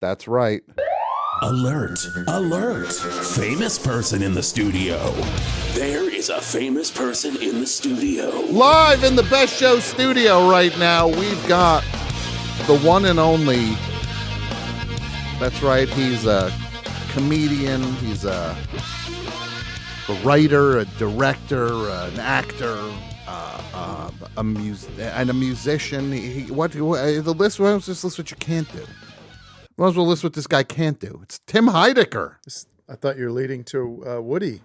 That's right. Alert, alert. Famous person in the studio. There is a famous person in the studio. Live in the Best Show studio right now, we've got the one and only. That's right, he's a comedian, he's a writer, a director, an actor, and a musician. The list? Let's just list what you can't do. Might as well list what this guy can't do. It's Tim Heidecker. I thought you were leading to Woody.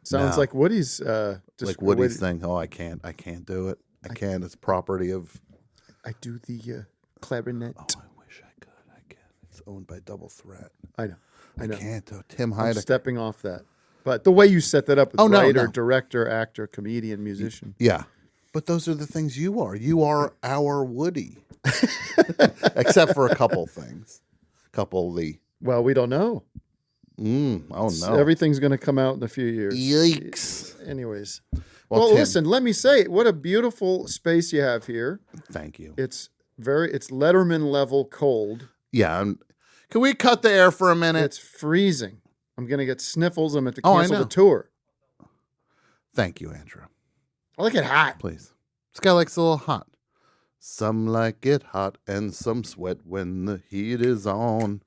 Sounds No. like Woody's just Like Woody's thing. Oh, I can't do it. I can't. It's property of. I do the clarinet. Oh, I wish I could. I can. It's owned by Double Threat. I know. I can't do it. Tim I'm Heidecker. stepping off that. But the way you set that up with writer, no. director, actor, comedian, musician. Yeah. But those are the things you are. You are our Woody. Except for a couple things. Well, we don't know. Oh, no. Everything's going to come out in a few years. Yikes. Anyways. Well, Well, Tim, listen, let me say, what a beautiful space you have here. Thank you. It's Letterman level cold. Yeah. Can we cut the air for a minute? It's freezing. I'm going to get sniffles. I'm going to Oh, I cancel know. the tour. Thank you, Andrew. I like it hot. Please. This guy likes it a little hot. Some like it hot and some sweat when the heat is on.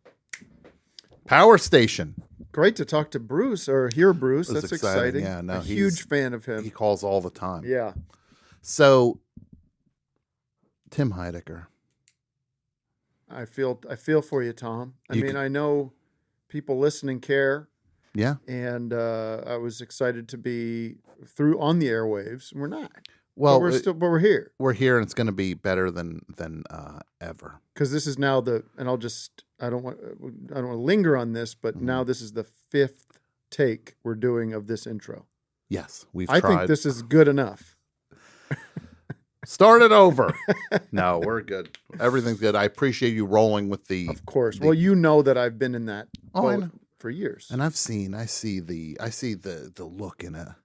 Power Station. Great to talk to Bruce or hear Bruce. It was That's exciting. exciting. Yeah, no, a huge fan of him. He calls all the time. Yeah. So, Tim Heidecker. I feel for you, Tom. I know people listening care. Yeah. And I was excited to be through on the airwaves. We're not. Well, but we're here. We're here, and it's going to be better than ever. Because this is now I don't want to linger on this, but now this is the 5th take we're doing of this intro. Yes, we've I tried. think this is good enough. Start it over. No, we're good. Everything's good. I appreciate you rolling with the. Of course. Well, you know that I've been in that I know. boat for years. And I see the look in a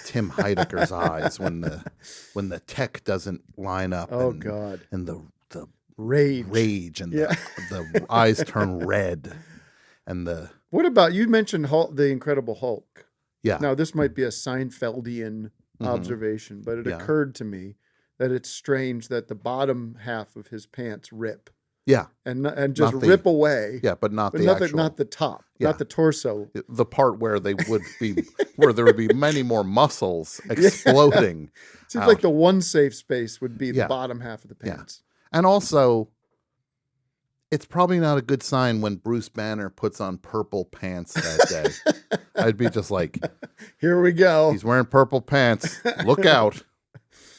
Tim Heidecker's eyes when the tech doesn't line up. Oh, and, God. And the Rage and Yeah. the eyes turn red, and the. What about, you mentioned the Incredible Hulk. Yeah. Now, this might be a Seinfeldian observation, but it occurred to me that it's strange that the bottom half of his pants rip. Yeah. And just rip away. Yeah, but not the not the top, not the torso. The part where there would be many more muscles exploding. Seems out. like the one safe space would be the Yeah. bottom half of the pants. And also, it's probably not a good sign when Bruce Banner puts on purple pants that day. I'd be just like, here we go. He's wearing purple pants. Look out.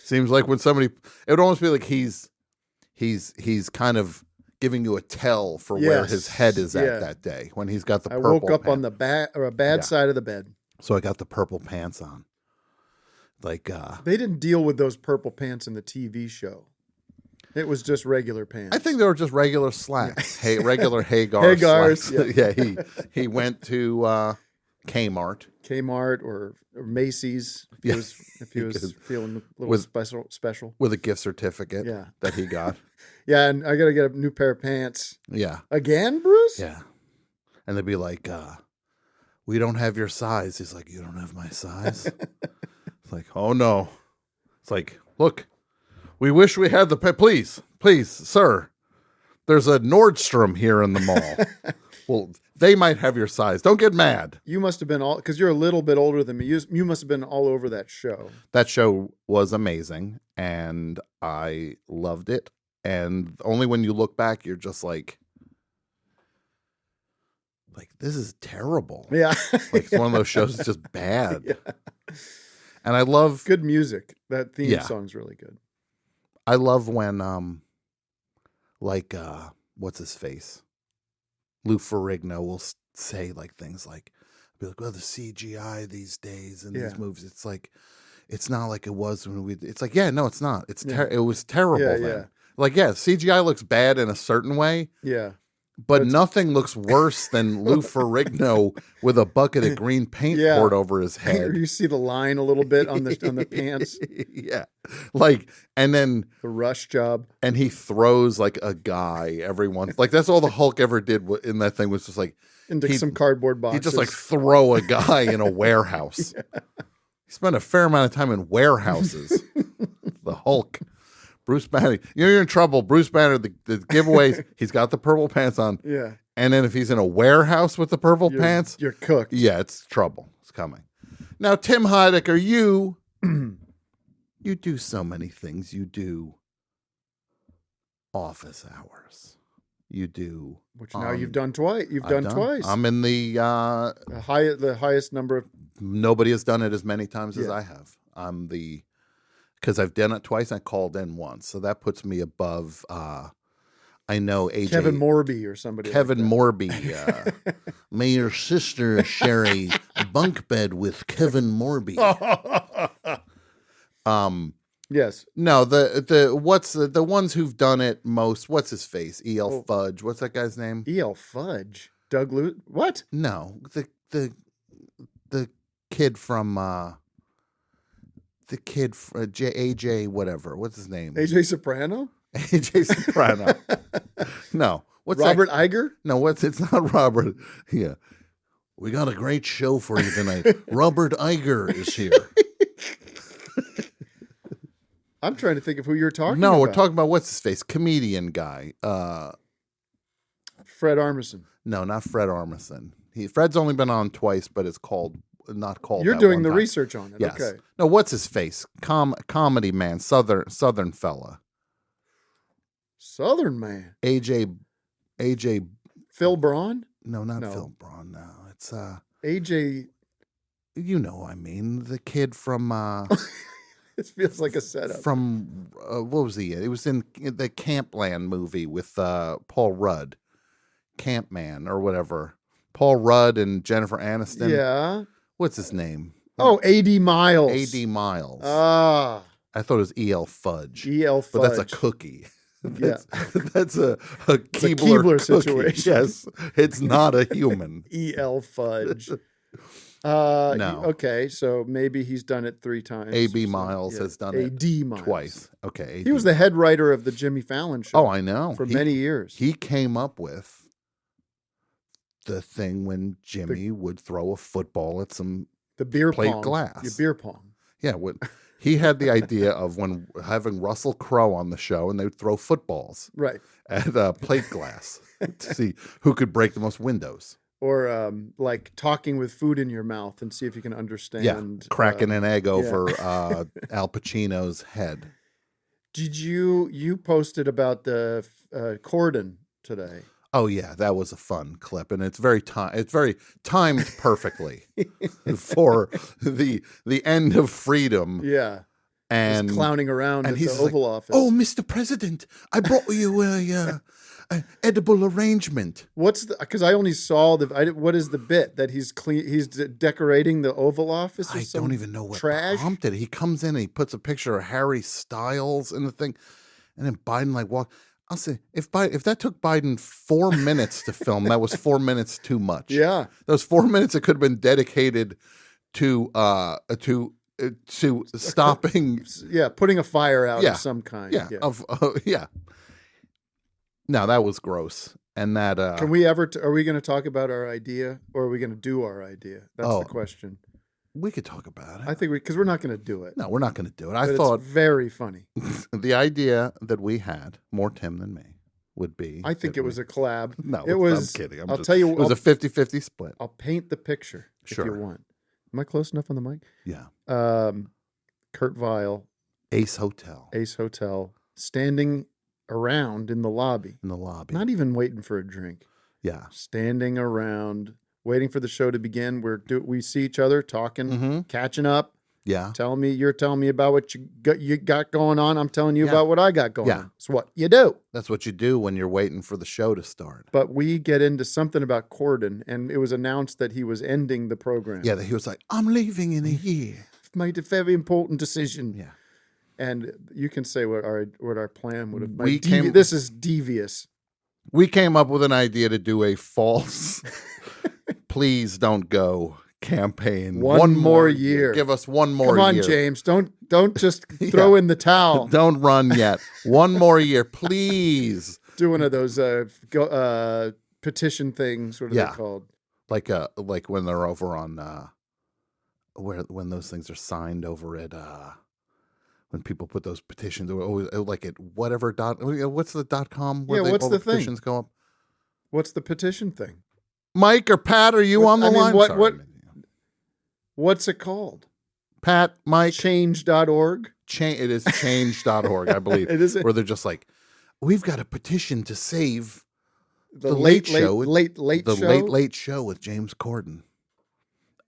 Seems like when somebody, it would almost be like he's kind of giving you a tell for where his head is at that day when he's got the purple I woke up pants. on the bad side of the bed. So I got the purple pants on. Like they didn't deal with those purple pants in the TV show. It was just regular pants. I think they were just regular slacks. Hey, regular Hagar Hagars, slacks. Yeah, he went to Kmart. Kmart or Macy's if he was feeling a little special with a gift certificate that he got. Yeah, and I got to get a new pair of pants. Yeah. Again, Bruce? Yeah. And they'd be like, we don't have your size. He's like, you don't have my size? It's like, oh, no. It's like, look, we wish we had please, sir. There's a Nordstrom here in the mall. Well, they might have your size. Don't get mad. You must have been because you're a little bit older than me. You must have been all over that show. That show was amazing, and I loved it. And only when you look back, you're just like this is terrible. Yeah. It's one of those shows that's just bad. Yeah. And I love good music. That theme song's really good. I love when what's his face? Lou Ferrigno will say things like, be like, well, the CGI these days in these movies, it's like, it's not like it was when it's like, yeah, no, it's not. It's it was terrible then. Yeah. CGI looks bad in a certain way. Yeah. But nothing looks worse than Lou Ferrigno with a bucket of green paint poured over his head. You see the line a little bit on the pants. Yeah. Like, and then the Rush job. And he throws like a guy every once. Like, that's all the Hulk ever did in that thing, was just like into some cardboard boxes. He just like throw a guy in a warehouse. Yeah. He spent a fair amount of time in warehouses. The Hulk. Bruce Banner, you're in trouble. Bruce Banner, the giveaways, he's got the purple pants on. Yeah. And then if he's in a warehouse with the purple pants, you're cooked. Yeah, it's trouble. It's coming. Now, Tim Heidecker, you do so many things. You do office hours. You do. Which now you've done twice. You've done twice. I'm in the highest number of. Nobody has done it as many times as I have. I'm the. Because I've done it twice, I called in once, so that puts me above. I know AJ Kevin Morby or somebody. Kevin like Morby. May your sister share a bunk bed with Kevin Morby. Yes. No, the ones who've done it most. What's his face? E.L. Fudge. What's that guy's name? E.L. Fudge. Doug Luke. What? No, the kid from. The kid, AJ, whatever. What's his name? AJ Soprano? AJ Soprano. No. What's Robert Iger? No, it's not Robert. Yeah. We got a great show for you tonight. Robert Iger is here. I'm trying to think of who you're talking about. No, we're talking about what's his face? Comedian guy. Fred Armisen. No, not Fred Armisen. Fred's only been on twice, but it's not called. You're doing the research on it. Yes. Okay. No, what's his face? Comedy man, southern fella. Southern man. AJ. Phil Braun? No, not Phil Braun. No, it's AJ. You know, I mean, the kid from. It feels like a setup. From what was he? It was in the Campland movie with Paul Rudd, Campman or whatever. Paul Rudd and Jennifer Aniston. Yeah. What's his name? Oh, A.D. Miles. A.D. Miles. Ah. I thought it was E.L. Fudge. E.L. Fudge. But that's a cookie. That's a Keebler situation. Yes. It's not a human. E.L. Fudge. No. Okay, so maybe he's done it 3 times. A.B. Miles has done it twice. Okay. He was the head writer of the Jimmy Fallon show. Oh, I know. For many years. He came up with the thing when Jimmy would throw a football at some beer plate pong. glass. The beer pong. Yeah, he had the idea of when having Russell Crowe on the show, and they would throw footballs at plate glass to see who could break the most windows. Or like talking with food in your mouth and see if you can understand. Yeah, cracking an egg over Al Pacino's head. Did you posted about the Corden today? Oh yeah, that was a fun clip, and it's very timed perfectly for the end of freedom. Yeah, and he's clowning around at the Oval Office. Oh, Mr. President, I brought you a edible arrangement. Because I only saw what is the bit that he's decorating the Oval Office? I don't even know what prompted it. He comes in and he puts a picture of Harry Styles in the thing, and then Biden walks. I'll say if that took Biden 4 minutes to film, that was 4 minutes too much. Yeah, those 4 minutes that could have been dedicated to stopping. Yeah, putting a fire out of some kind. Yeah. No, that was gross. And that can we ever? Are we going to talk about our idea, or are we going to do our idea? That's the question. We could talk about it. I think because we're not going to do it. No, we're not going to do it. I thought it's very funny. The idea that we had, more Tim than me, would be. I think it was a collab. No, it was. I'm kidding. I'll tell you. It was a 50-50 split. I'll paint the picture if you want. Am I close enough on the mic? Yeah. Kurt Weill. Ace Hotel, standing around in the lobby. Not even waiting for a drink. Yeah. Standing around. Waiting for the show to begin. We see each other talking, catching up. Yeah. You're telling me about what you got going on. I'm telling you about what I got going on. It's what you do. That's what you do when you're waiting for the show to start. But we get into something about Corden, and it was announced that he was ending the program. Yeah, he was like, I'm leaving in a year. Made a very important decision. Yeah. And you can say what our plan would have been. This is devious. We came up with an idea to do a false please don't go campaign. One more year. Give us one more year. Come on, James. Don't just throw in the towel. Don't run yet. One more year, please. Do one of those petition things. What are they called? Like when they're over on when those things are signed over at when people put those petitions like at whatever what's the .com where what's the petitions thing? go up? What's the petition thing? Mike or Pat, are you on the line? What's it called? Pat, Mike. Change.org? It is change.org, I believe. It is. Where they're just like, we've got a petition to save the late show with James Corden.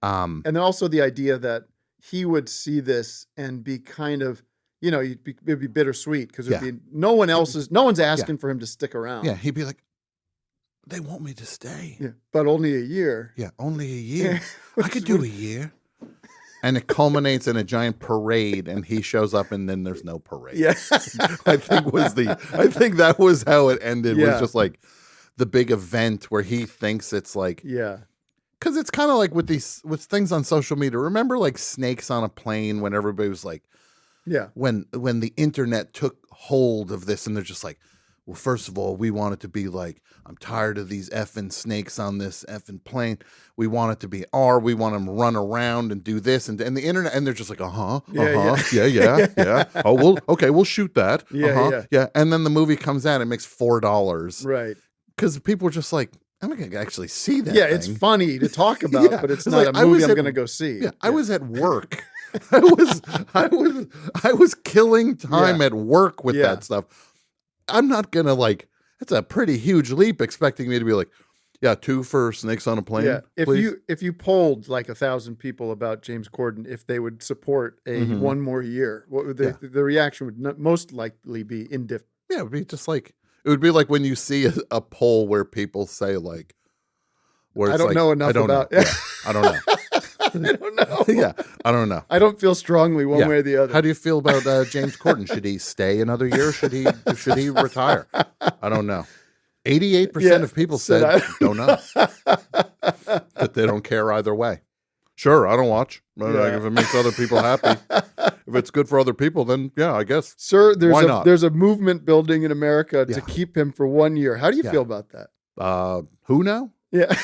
And then also the idea that he would see this and be kind of, it'd be bittersweet because no one's asking for him to stick around. Yeah, he'd be like, they want me to stay. Yeah, but only a year. Yeah, only a year. I could do a year. And it culminates in a giant parade, and he shows up, and then there's no parade. Yeah, I think that was how it ended. Yeah. Was just like the big event where he thinks it's like, because it's kind of like with things on social media. Remember, like snakes on a plane when everybody was like, when the internet took hold of this, and they're just like, well, first of all, we want it to be like, I'm tired of these effing snakes on this effing plane. We want it to be we want them to run around and do this and the internet. And they're just like, yeah. Oh, we'll shoot that. Yeah. And then the movie comes out, it makes $4. Right. Because people are just like, I'm not going to actually see that. Yeah, thing. It's funny to talk about, but it's not a movie I'm going to go see. Yeah, I was at work. I was killing time at work with that stuff. I'm not going to it's a pretty huge leap expecting me to be like, 2 for snakes on a plane. Yeah. If you polled 1,000 people about James Corden, if they would support a one more year, what would the reaction would most likely be indifferent. Yeah, it would be just like, it would be like when you see a poll where people say where it's I don't know enough about. Yeah, I don't know. I don't know. Yeah, I don't know. I don't feel strongly one way or the other. How do you feel about James Corden? Should he stay another year? Should he retire? I don't know. 88% of people said don't know. That they don't care either way. Sure, I don't watch. If it makes other people happy, if it's good for other people, then I guess. Sir, there's a movement building in America to keep him for 1 year. How do you feel about that? Who now? Yeah,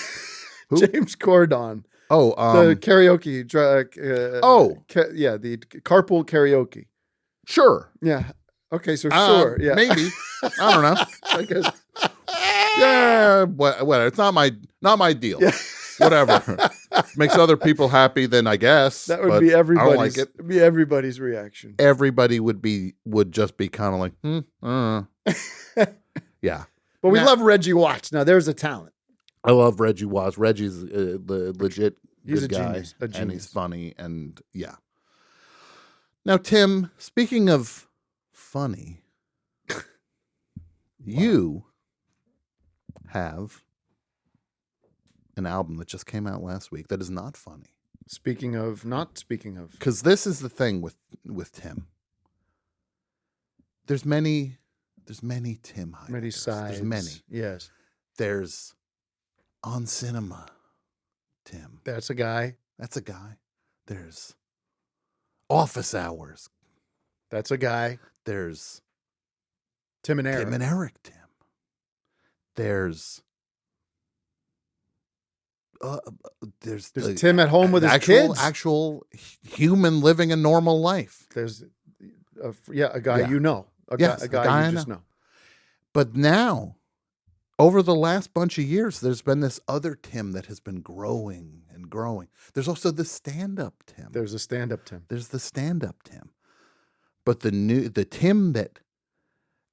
Who? James Corden. Oh, the karaoke. The carpool karaoke. Sure. Yeah. Okay. So sure. Yeah. Maybe. I don't know. I guess. Yeah. Whatever. It's not my deal. Yeah. Whatever. Makes other people happy. Then I guess that would be everybody's. I don't like it. It'd be everybody's reaction. Everybody would just be kind of like, yeah. But we love Reggie Watts. Now there's a talent. I love Reggie Watts. Reggie's legit he's good a guy, genius. And he's funny, and Now, Tim, speaking of funny, you have an album that just came out last week that is not funny. Speaking of, because this is the thing with Tim. There's many Tim Heideckers. Many sides. There's many. Yes. There's On Cinema, Tim. That's a guy. There's Office Hours. That's a guy. There's Tim and Eric. Tim. There's Tim at home with his kids. Actual human living a normal life. There's a guy you know. A guy you just know. But now, over the last bunch of years, there's been this other Tim that has been growing and growing. There's also the stand-up Tim. There's the stand-up Tim. But the Tim that,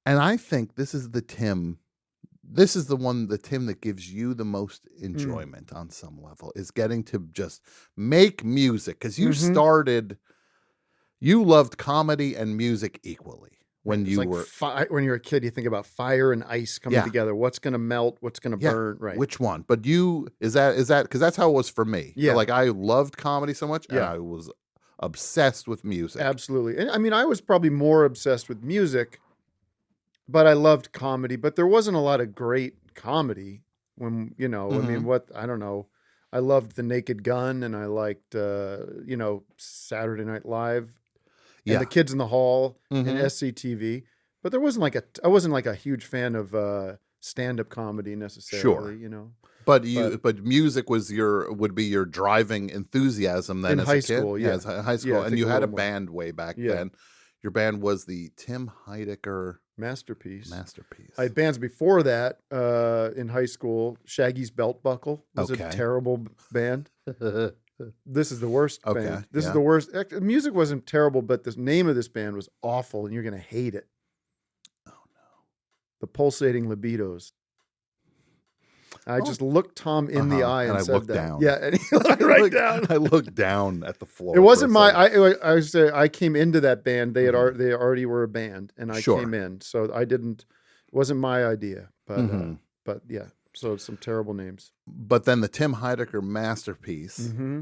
and I think this is the Tim that gives you the most enjoyment on some level, is getting to just make music. Because you you loved comedy and music equally. When you were when you're a kid, you think about fire and ice coming together. What's going to melt? What's going to burn? Right. Which one? But is that because that's how it was for me. Yeah. Like I loved comedy so much, and I was obsessed with music. Absolutely. And I mean, I was probably more obsessed with music but I loved comedy. But there wasn't a lot of great comedy when, I mean, I don't know. I loved The Naked Gun, and I liked, Saturday Night Live, and The Kids in the Hall, and SCTV. But I wasn't like a huge fan of stand-up comedy necessarily, But music would be your driving enthusiasm then in as high a kid. school, yeah. As high school, I and think you a had a little more. band way back Yeah. then. Your band was the Tim Heidecker Masterpiece. Masterpiece. I had bands before that in high school. Shaggy's Belt Buckle was a Okay. terrible band. This is the worst Okay, band. This is yeah. the worst. Music wasn't terrible, but the name of this band was awful, and you're going to hate it. Oh no! The Pulsating Libidos. I just looked Tom in the eye and I said looked that. down. Yeah, and he looked right down. I looked down at the floor. It wasn't for a second. I say I came into that band. They already were a band, and I Sure. came in. So I didn't. It wasn't my idea, but Mhm. but yeah. So some terrible names. But then the Tim Heidecker Masterpiece. Mm-hmm.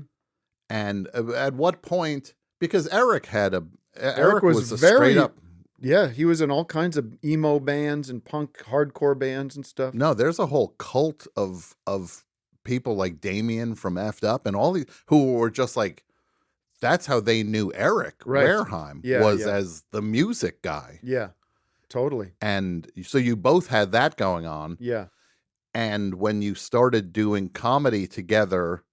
And at what point? Because Eric Eric was a very- straight up. Yeah, he was in all kinds of emo bands and punk hardcore bands and stuff. No, there's a whole cult of people like Damien from Effed Up and all these who were just like, that's how they knew Eric Right. Wareheim Yeah, was yeah. as the music guy. Yeah, totally. And so you both had that going on. Yeah. And when you started doing comedy together,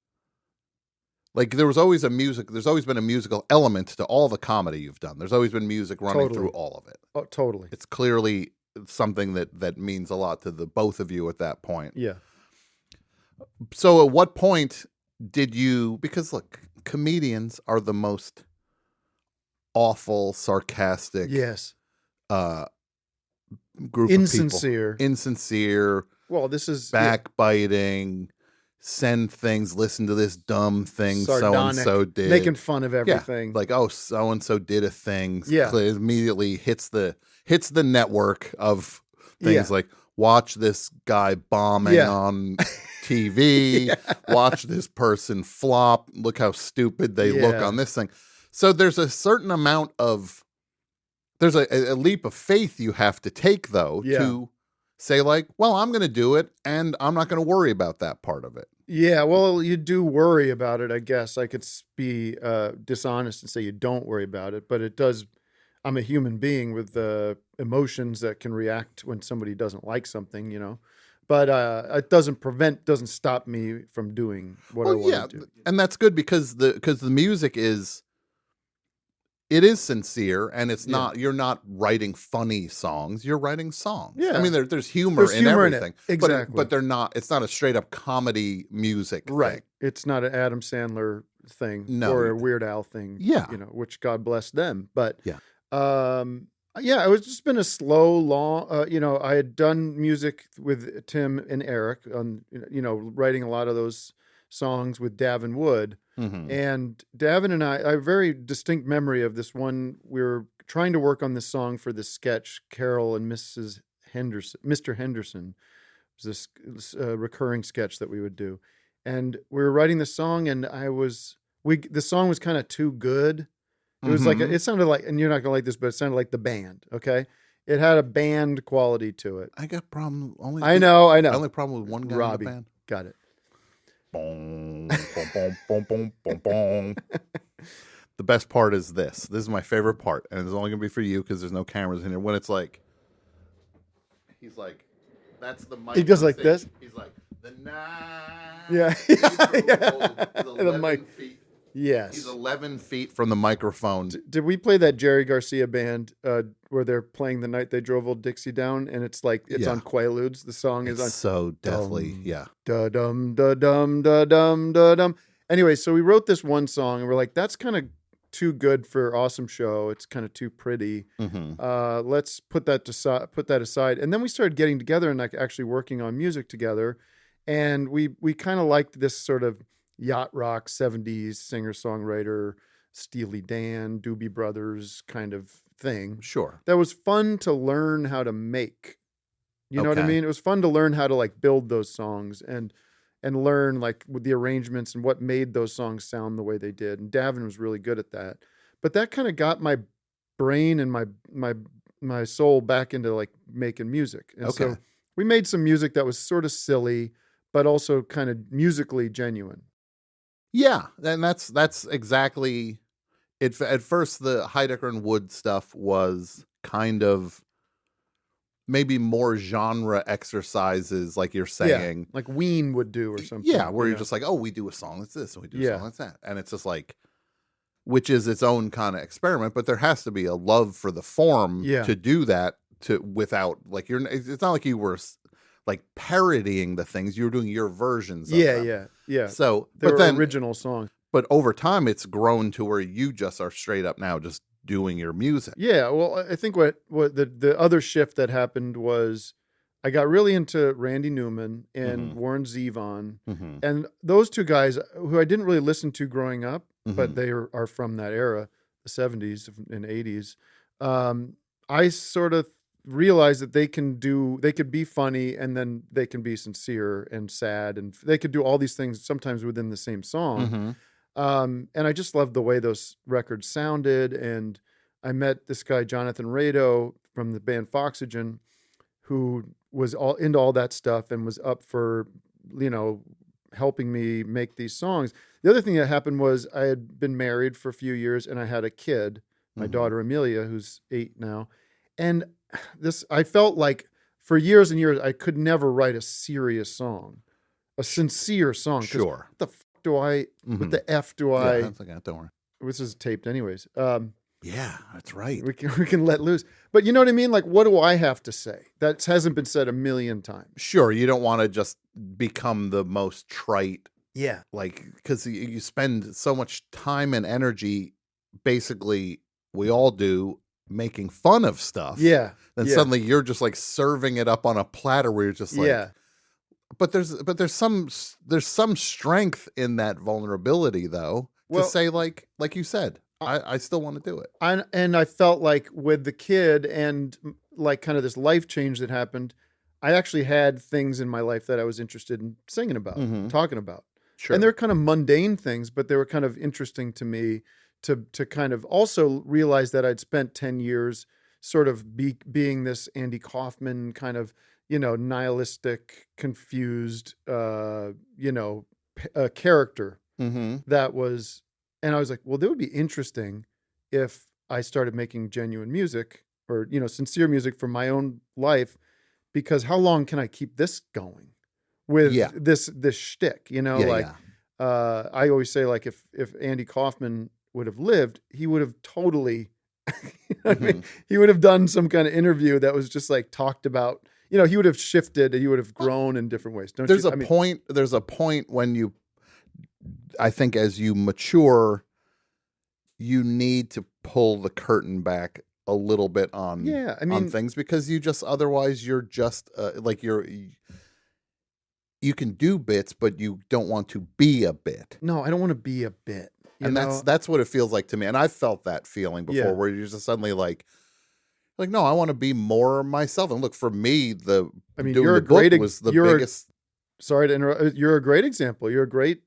like there's always been a musical element to all the comedy you've done. There's always been music running Totally. through all of it. Oh, totally. It's clearly something that means a lot to the both of you at that point. Yeah. So at what point did you, because look, comedians are the most awful, sarcastic Yes. group Insincere. of people. Insincere, Well, this is backbiting, send things, listen to this dumb thing Sardonic, so-and-so did. making fun of Yeah, everything. like, oh, so-and-so did a thing. Yeah. Immediately hits the network of things Yeah. like, watch this guy bombing Yeah. on TV, watch this person flop, look how stupid they look Yeah. on this thing. So there's a certain amount of, there's a leap of faith you have to take, though, Yeah. to say like, well, I'm going to do it and I'm not going to worry about that part of it. Yeah, well, you do worry about it, I guess. I could be dishonest and say you don't worry about it, but it does. I'm a human being with emotions that can react when somebody doesn't like something, But it doesn't stop me from doing what I want to do. And that's good because the music is sincere, and it's not, you're not writing funny songs, you're writing songs. Yeah. I mean, there's humor There's in humor in it. everything. Exactly. But it's not a straight up comedy music Right. thing. It's not an Adam Sandler thing No. or a Weird Al thing. Yeah. Which God bless them. But Yeah. it was just been a slow, long. I had done music with Tim and Eric on, writing a lot of those songs with Davin Wood. Mhm. And Davin and I have a very distinct memory of this one. We were trying to work on this song for this sketch, Carol and Mrs. Henderson, Mr. Henderson. It was this recurring sketch that we would do. And we were writing the song, and the song was kind of too good. It was like, it sounded like, and you're not going to like this, but it sounded like the band, okay? It had a band quality to it. I got problem only. I know. The only problem with one guy Robbie. in the band. Got it. Boom, boom, boom, boom, boom, boom, boom. The best part is this. This is my favorite part, and it's only gonna be for you because there's no cameras in here. When it's like, he's like, that's the mic. He goes on like stage. this? He's like, the night. Yeah. He's The 11 mic. feet. Yes. He's 11 feet from the microphone. Did we play that Jerry Garcia band where they're playing The Night They Drove Old Dixie Down, and it's like it's Yeah. on Quaaludes? The song is It's on so deathly. Dum, Yeah. da dum da dum da dum da dum. Anyway, so we wrote this one song, and we're like, that's kind of too good for Awesome Show. It's kind of too pretty. Mm-hmm. Let's put that aside. And then we started getting together and like actually working on music together, and we kind of liked this sort of yacht rock 70s singer-songwriter, Steely Dan, Doobie Brothers kind of thing. Sure. That was fun to learn how to make. You know what I Okay. mean? It was fun to learn how to like build those songs and learn like with the arrangements and what made those songs sound the way they did. And Davin was really good at that. But that kind of got my brain and my my soul back into like making music. And Okay. so we made some music that was sort of silly, but also kind of musically genuine. Yeah, and that's exactly it. At first, the Heidecker and Wood stuff was kind of maybe more genre exercises, like you're saying. Yeah, like Ween would do or something. Yeah, where you you're know? just like, oh, we do a song that's this, and we do a Yeah. song that's that, and it's just like, which is its own kind of experiment. But there has to be a love for the form Yeah. to do that without like it's not like you were like parodying the things, you were doing your versions. Of them. Yeah. So, They but were then original songs. But over time, it's grown to where you just are straight up now just doing your music. Yeah, well, I think what the other shift that happened was I got really into Randy Newman and Warren Zevon, and those two guys who I didn't really listen to growing up, but they are from that era, the 70s and 80s. I sort of realized that they could be funny, and then they can be sincere and sad, and they could do all these things sometimes within the same song. And I just loved the way those records sounded. And I met this guy, Jonathan Rado, from the band Foxygen, who was all into all that stuff and was up for, helping me make these songs. The other thing that happened was I had been married for a few years and I had a kid, my daughter Amelia, who's 8 now. And I felt like for years and years, I could never write a serious song, a sincere song. Sure. What the f do I, what the F do I, that's like, don't worry. this is taped anyways. Yeah, that's right. We can let loose. But you know what I mean? Like, what do I have to say? That hasn't been said a million times. Sure, you don't want to just become the most trite, Yeah. like, because you spend so much time and energy, basically, we all do, making fun of stuff. Yeah. Then yeah. suddenly you're just like serving it up on a platter where you're just like, Yeah. But there's some strength in that vulnerability though, to Well- say like you said, I still want to do it. And I felt like with the kid and like kind of this life change that happened, I actually had things in my life that I was interested in singing about, talking about. Sure. And they're kind of mundane things, but they were kind of interesting to me to kind of also realize that I'd spent 10 years sort of being this Andy Kaufman kind of, nihilistic, confused, character that was, and I was like, well, that would be interesting if I started making genuine music or, sincere music from my own life, because how long can I keep this going with this shtick, I always say, like, if Andy Kaufman would have lived, he would have totally, I mean, he would have done some kind of interview that was just like talked about, he would have shifted, he would have grown in different ways. There's a point when I think as you mature, you need to pull the curtain back a little bit on things, because you just, otherwise you're just you can do bits, but you don't want to be a bit. No, I don't want to be a bit. And that's what it feels like to me. And I've felt that feeling before, where you're just suddenly like, no, I want to be more myself. And look, for me, you're a great was the biggest. Sorry to interrupt. You're a great example. You're a great,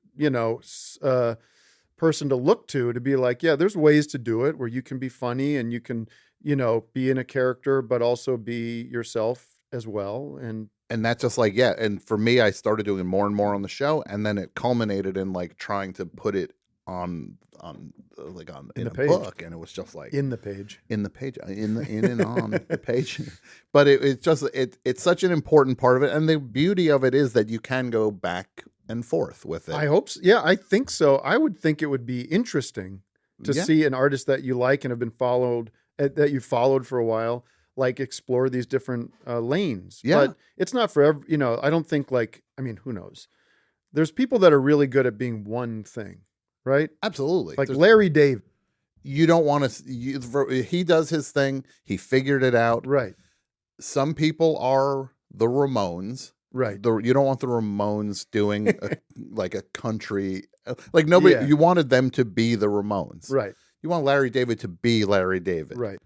person to look to be like, yeah, there's ways to do it where you can be funny and you can, be in a character, but also be yourself as well. And that's just like, yeah. And for me, I started doing more and more on the show, and then it culminated in like trying to put it in a book, and it was just like in the page, in and on the page. But it's such an important part of it, and the beauty of it is that you can go back and forth with it. I hope so. Yeah, I think so. I would think it would be interesting to see an artist that you like and have been followed, that you followed for a while, like explore these different lanes. Yeah. But it's not for every, I don't think who knows? There's people that are really good at being one thing, right? Absolutely. Like Larry David. You don't want to, he does his thing. He figured it out. Right. Some people are the Ramones. Right. You don't want the Ramones doing like a country, like nobody, you wanted them to be the Ramones. Right. You want Larry David to be Larry David. Right.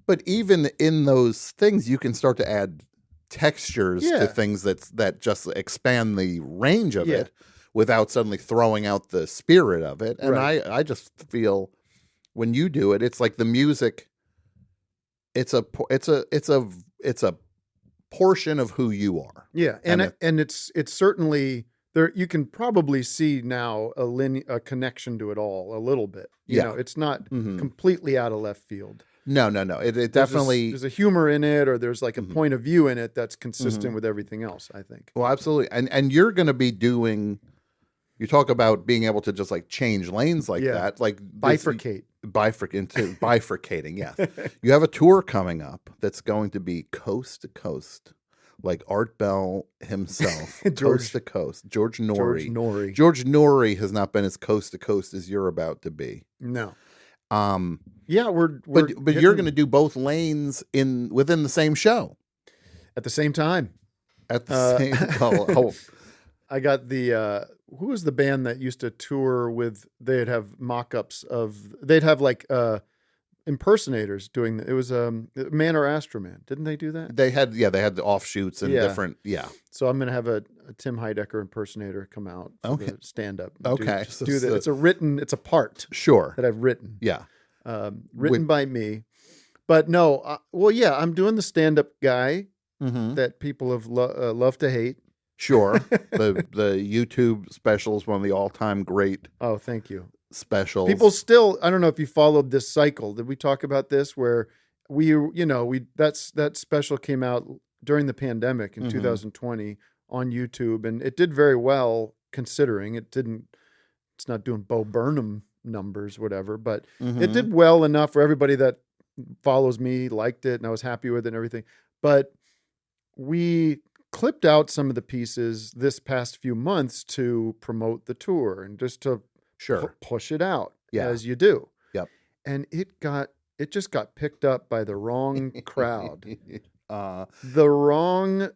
But even in those things, you can start to add textures to things that just expand the range of it without suddenly throwing out the spirit of it. And I just feel when you do it, it's like the music it's a portion of who you are. Yeah, and it's certainly there. You can probably see now a connection to it all a little bit. You know, it's not completely out of left field. No. It definitely there's a humor in it, or there's like a point of view in it that's consistent with everything else, I think. Well, absolutely. And you're going to be doing. You talk about being able to just like change lanes like that, like bifurcating. Yes. You have a tour coming up that's going to be coast to coast, like Art Bell himself, coast to coast. George Norrie. George Norrie has not been as coast to coast as you're about to be. No. Yeah, but you're going to do both lanes within the same show at the same time. At the same. I got the who was the band that used to tour with? They'd have mock-ups of. They'd have like impersonators doing. It was Man or Astroman. Didn't they do that? They had the offshoots and different. Yeah. So I'm going to have a Tim Heidecker impersonator come out. For the stand-up. Okay. Do that. It's a part. Sure. That I've written. Yeah. Written by me. But no. I'm doing the stand-up guy that people have love to hate. Sure. The YouTube special is one of the all-time great. Oh, thank you. Specials. People still, I don't know if you followed this cycle. Did we talk about this where that special came out during the pandemic in 2020 on YouTube, and it did very well considering it's not doing Bo Burnham numbers, whatever, but it did well enough for everybody that follows me, liked it, and I was happy with it and everything. But we clipped out some of the pieces this past few months to promote the tour and just to push it out as you do. Yep. And it just got picked up by the wrong crowd. The wrong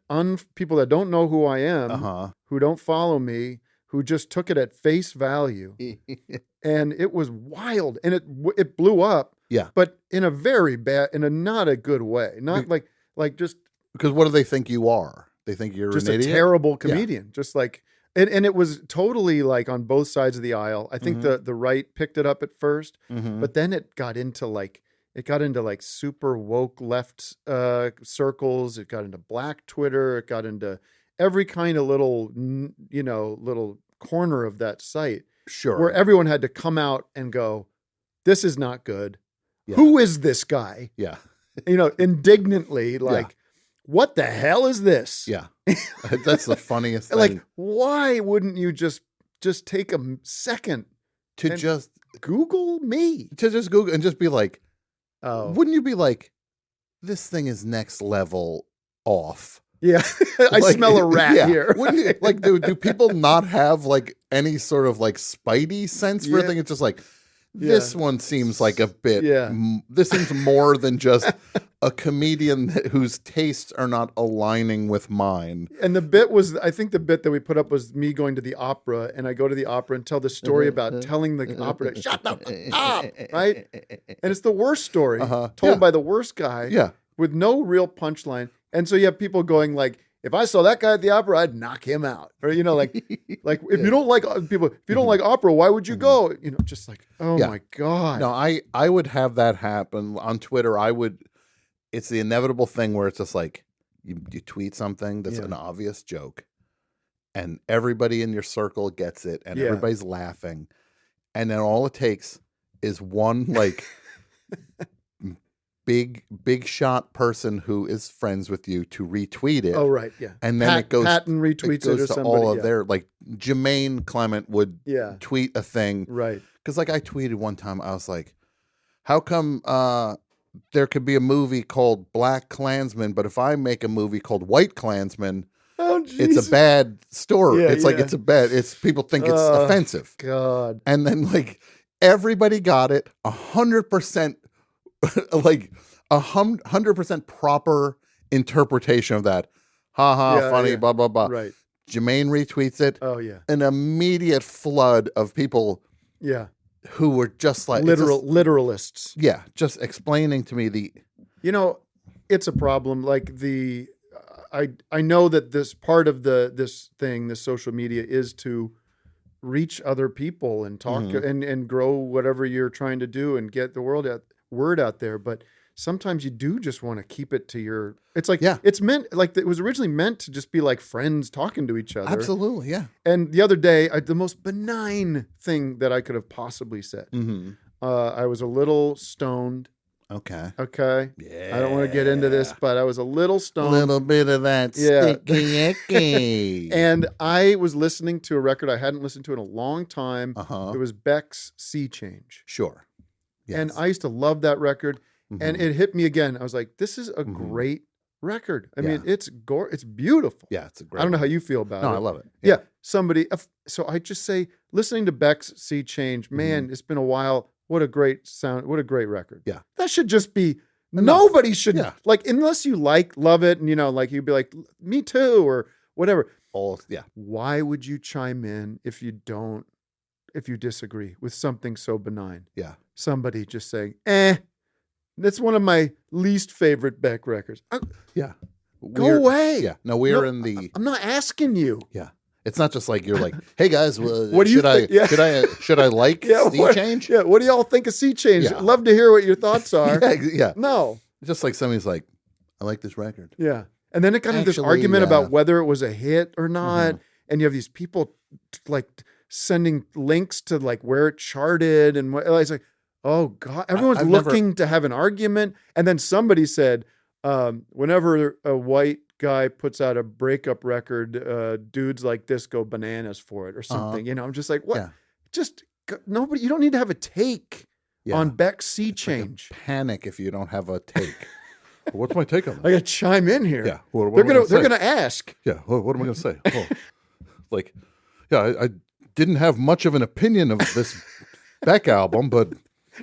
people that don't know who I am, who don't follow me, who just took it at face value. And it was wild. And it blew up. Yeah. But in a not a good way. Not like just because what do they think you are? They think you're just an a idiot? terrible comedian. Just like, and it was totally like on both sides of the aisle. I think the right picked it up at first, but then it got into like super woke left circles. It got into Black Twitter. It got into every kind of little corner of that site. Sure. Where everyone had to come out and go, "This is not good. Yeah. Who is this guy?" Yeah. Indignantly like. What the hell is this? Yeah. That's the funniest thing. Like, why wouldn't you just take a second to just Google me? To just Google and just be like, oh, wouldn't you be like, this thing is next level off? Yeah. I smell a rat here. Wouldn't you, like, do people not have like any sort of like spidey sense for a thing? It's just like, this one seems like a bit, this seems more than just a comedian whose tastes are not aligning with mine. And I think the bit that we put up was me going to the opera, and I go to the opera and tell the story about telling the opera, shut the fuck up, right? And it's the worst story told by the worst guy with no real punchline. And so you have people going like, if I saw that guy at the opera, I'd knock him out. Or, like if you don't like people, if you don't like opera, why would you go? Just like, oh my God. No, I would have that happen on Twitter. It's the inevitable thing where it's just like, you tweet something that's an obvious joke and everybody in your circle gets it and everybody's laughing. And then all it takes is one like big shot person who is friends with you to retweet it. Oh, right. Yeah. And then Patton retweets it or to somebody. all of their, like Jermaine Clement would tweet a thing. Right. Because like I tweeted one time, I was like, how come there could be a movie called Black Klansman, but if I make a movie called White Klansman, it's a bad story. Yeah, it's people think it's offensive. God. And then like everybody got it 100%, like 100% proper interpretation of that. Ha ha, funny, blah, blah, blah. Right. Jermaine retweets it. Oh yeah. An immediate flood of people. Yeah. Who were just like literalists. Yeah, just explaining to me it's a problem. Like I know that this part of this social media is to reach other people and talk and grow whatever you're trying to do and get the word out there. But sometimes you do just want to keep it to your. It's like Yeah. it's meant like it was originally meant to just be like friends talking to each other. Absolutely, yeah. And the other day, the most benign thing that I could have possibly said. Mm-hmm. I was a little stoned. Okay. Okay. Yeah. I don't want to get into this, but I was a little A stoned. little bit of that Yeah. sticky icky. And I was listening to a record I hadn't listened to in a long time. Uh-huh. It was Beck's Sea Change. Sure. Yes. And I used to love that record. And Mhm. it hit me again. I was like, this is a Mhm. great record. I Yeah. mean, it's beautiful. Yeah, it's a great I don't know one. how you feel about No, it. I love it. Yeah. So I just say, listening to Beck's Sea Change, man, it's been a while. What a great sound. What a great record. Yeah. That should just be, Enough. nobody should, Yeah. like, unless you love it, and, like, you'd be like, me too, or whatever. Yeah. Why would you chime in if you disagree with something so benign? Yeah. Somebody just saying, that's one of my least favorite Beck records. Yeah. Go away. Yeah. No, we're No, in the I'm not asking you. yeah. It's not just like you're like, hey guys, What do you should I think? Yeah. should I like Sea Change? Yeah, what do y'all think of Sea Change? Yeah. Love to hear what your thoughts are. Yeah. No. Just like somebody's like, I like this record. Yeah. And then it got into this Actually, argument yeah. about whether it was a hit or not. Mhm. And you have these people like sending links to like where it charted and what. It's like, oh God, everyone's I've never- looking to have an argument. And then somebody said, whenever a white guy puts out a breakup record, dudes like this go bananas for it or something. I'm just like, what? Yeah. Just nobody. You don't need to have a take Yeah. on Beck's Sea It's like a Change. panic if you don't have a take. What's my take on that? I got to chime in here. Yeah. What they're am I gonna say? ask. Yeah. What am I going to say? Oh, like, yeah, I didn't have much of an opinion of this Beck album, but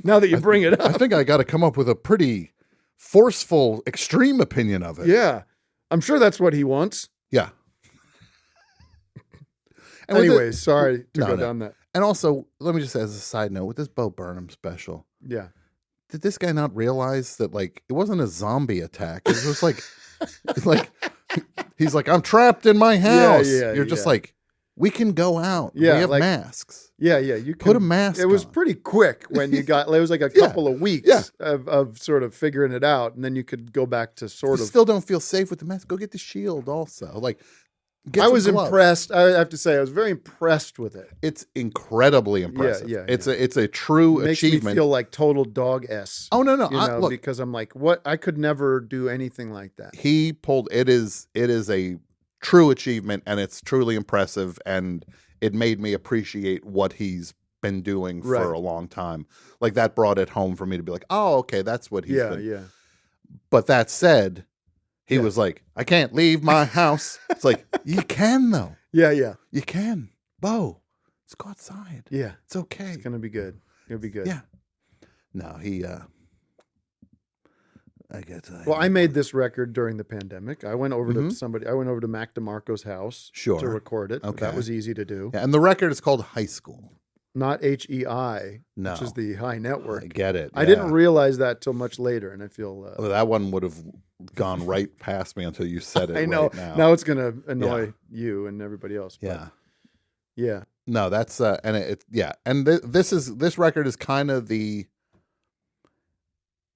Now that you bring it I up, think I got to come up with a pretty forceful, extreme opinion of it. yeah, I'm sure that's what he wants. Yeah. And with Anyways, sorry to No, go no. down that. and also, let me just say as a side note, with this Bo Burnham special, Yeah, did this guy not realize that like it wasn't a zombie attack? It was like, like he's like, I'm trapped in my house. yeah, You're just yeah. like, we can go out. Yeah, we have like- masks. yeah. You Put can- a mask It was on. pretty quick when you got. It was like a Yeah, couple of weeks yeah. of sort of figuring it out, and then you could go back to sort You of. still don't feel safe with the mask. Go get the shield. Also, like, get I some was gloves. impressed. I have to say, I was very impressed with it. It's incredibly impressive. yeah, It's a true Makes achievement. me feel like total dog s. Oh no, You know, look, because I'm like, what? I could never do anything like that. he pulled. It is a true achievement, and it's truly impressive, and it made me appreciate what he's been doing for Right. a long time. Like that brought it home for me to be like, oh, okay, that's what he's Yeah, been. yeah. But that said, he Yeah. was like, I can't leave my house. It's like, you can though. Yeah, yeah, You can. Bo, let's go outside. yeah. It's okay. It's gonna be good. It'll be good. Yeah. No, he I get Well, I made this record during the pandemic. I went over Mhm. to somebody. I went over to Mac DeMarco's house Sure. to record it. Okay. That was easy to do. Yeah, and the record is called High School. Not HEI, No. which is the high network. I get it. I didn't yeah. realize that till much later, and I feel. Well, that one would have gone right past me until you said it. I know. Right now. Now it's gonna annoy you and everybody else. But Yeah. yeah. No, that's and yeah, and this record is kind of the.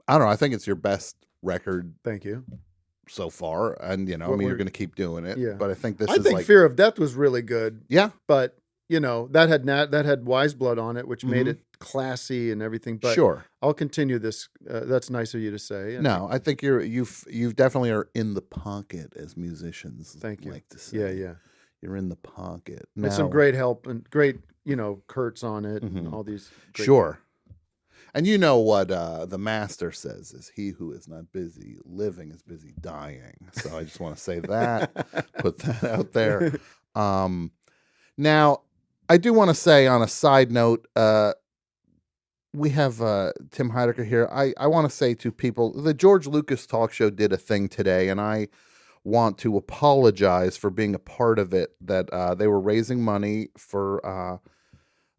I don't know. I think it's your best record Thank you. so far, and I What mean, you're were- going to keep doing it. Yeah. But I think this I is think like, Fear of Death was really good, yeah, but that had Wise Blood on it, which made Mhm. it classy and everything. But sure. I'll continue this. That's nice of you to say. And No, I think you definitely are in the pocket, as musicians Thank you. like to say. Yeah, yeah. You're in the pocket. It's some Now- great help and great, Kurt's on it and Mhm. all these. Great Sure. And you know what the master says is he who is not busy living is busy dying. So I just want to say that, put that out there. Now, I do want to say on a side note, we have Tim Heidecker here. I want to say to people, the George Lucas talk show did a thing today, and I want to apologize for being a part of it, that they were raising money for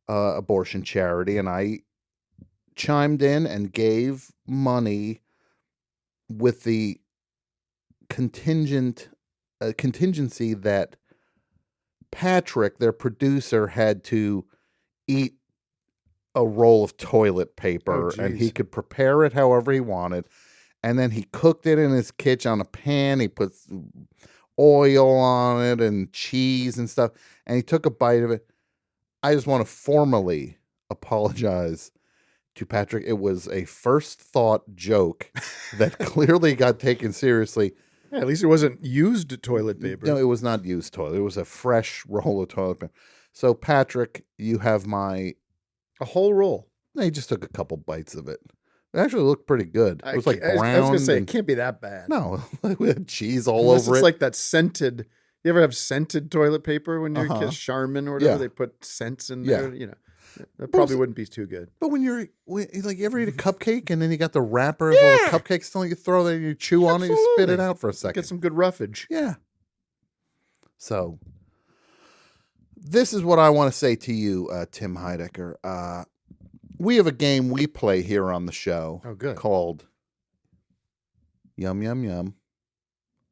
abortion charity, and I chimed in and gave money with the contingency that Patrick, their producer, had to eat a roll of toilet paper, Oh, and he geez. could prepare it however he wanted. And then he cooked it in his kitchen on a pan. He put oil on it and cheese and stuff. And he took a bite of it. I just want to formally apologize to Patrick. It was a first thought joke that clearly got taken seriously. Yeah, at least it wasn't used toilet paper. No, it was not used toilet. It was a fresh roll of toilet paper. So, Patrick, you have a whole roll. No, he just took a couple bites of it. It actually looked pretty good. It was like brown. I was going to say, it can't be that bad. No, we had cheese all Unless over it's it. like that scented. You ever have scented toilet paper when you're a kid? Charmin or whatever? Yeah. They put scents in there. Yeah. That probably wouldn't be too good. But when you ever eat a cupcake and then you got the wrapper of all the cupcakes still, you throw that, you chew on it, you spit it out for a second. Get some good roughage. Yeah. So, this is what I want to say to you, Tim Heidecker. We have a game we play here on the show called Yum, Yum, Yum.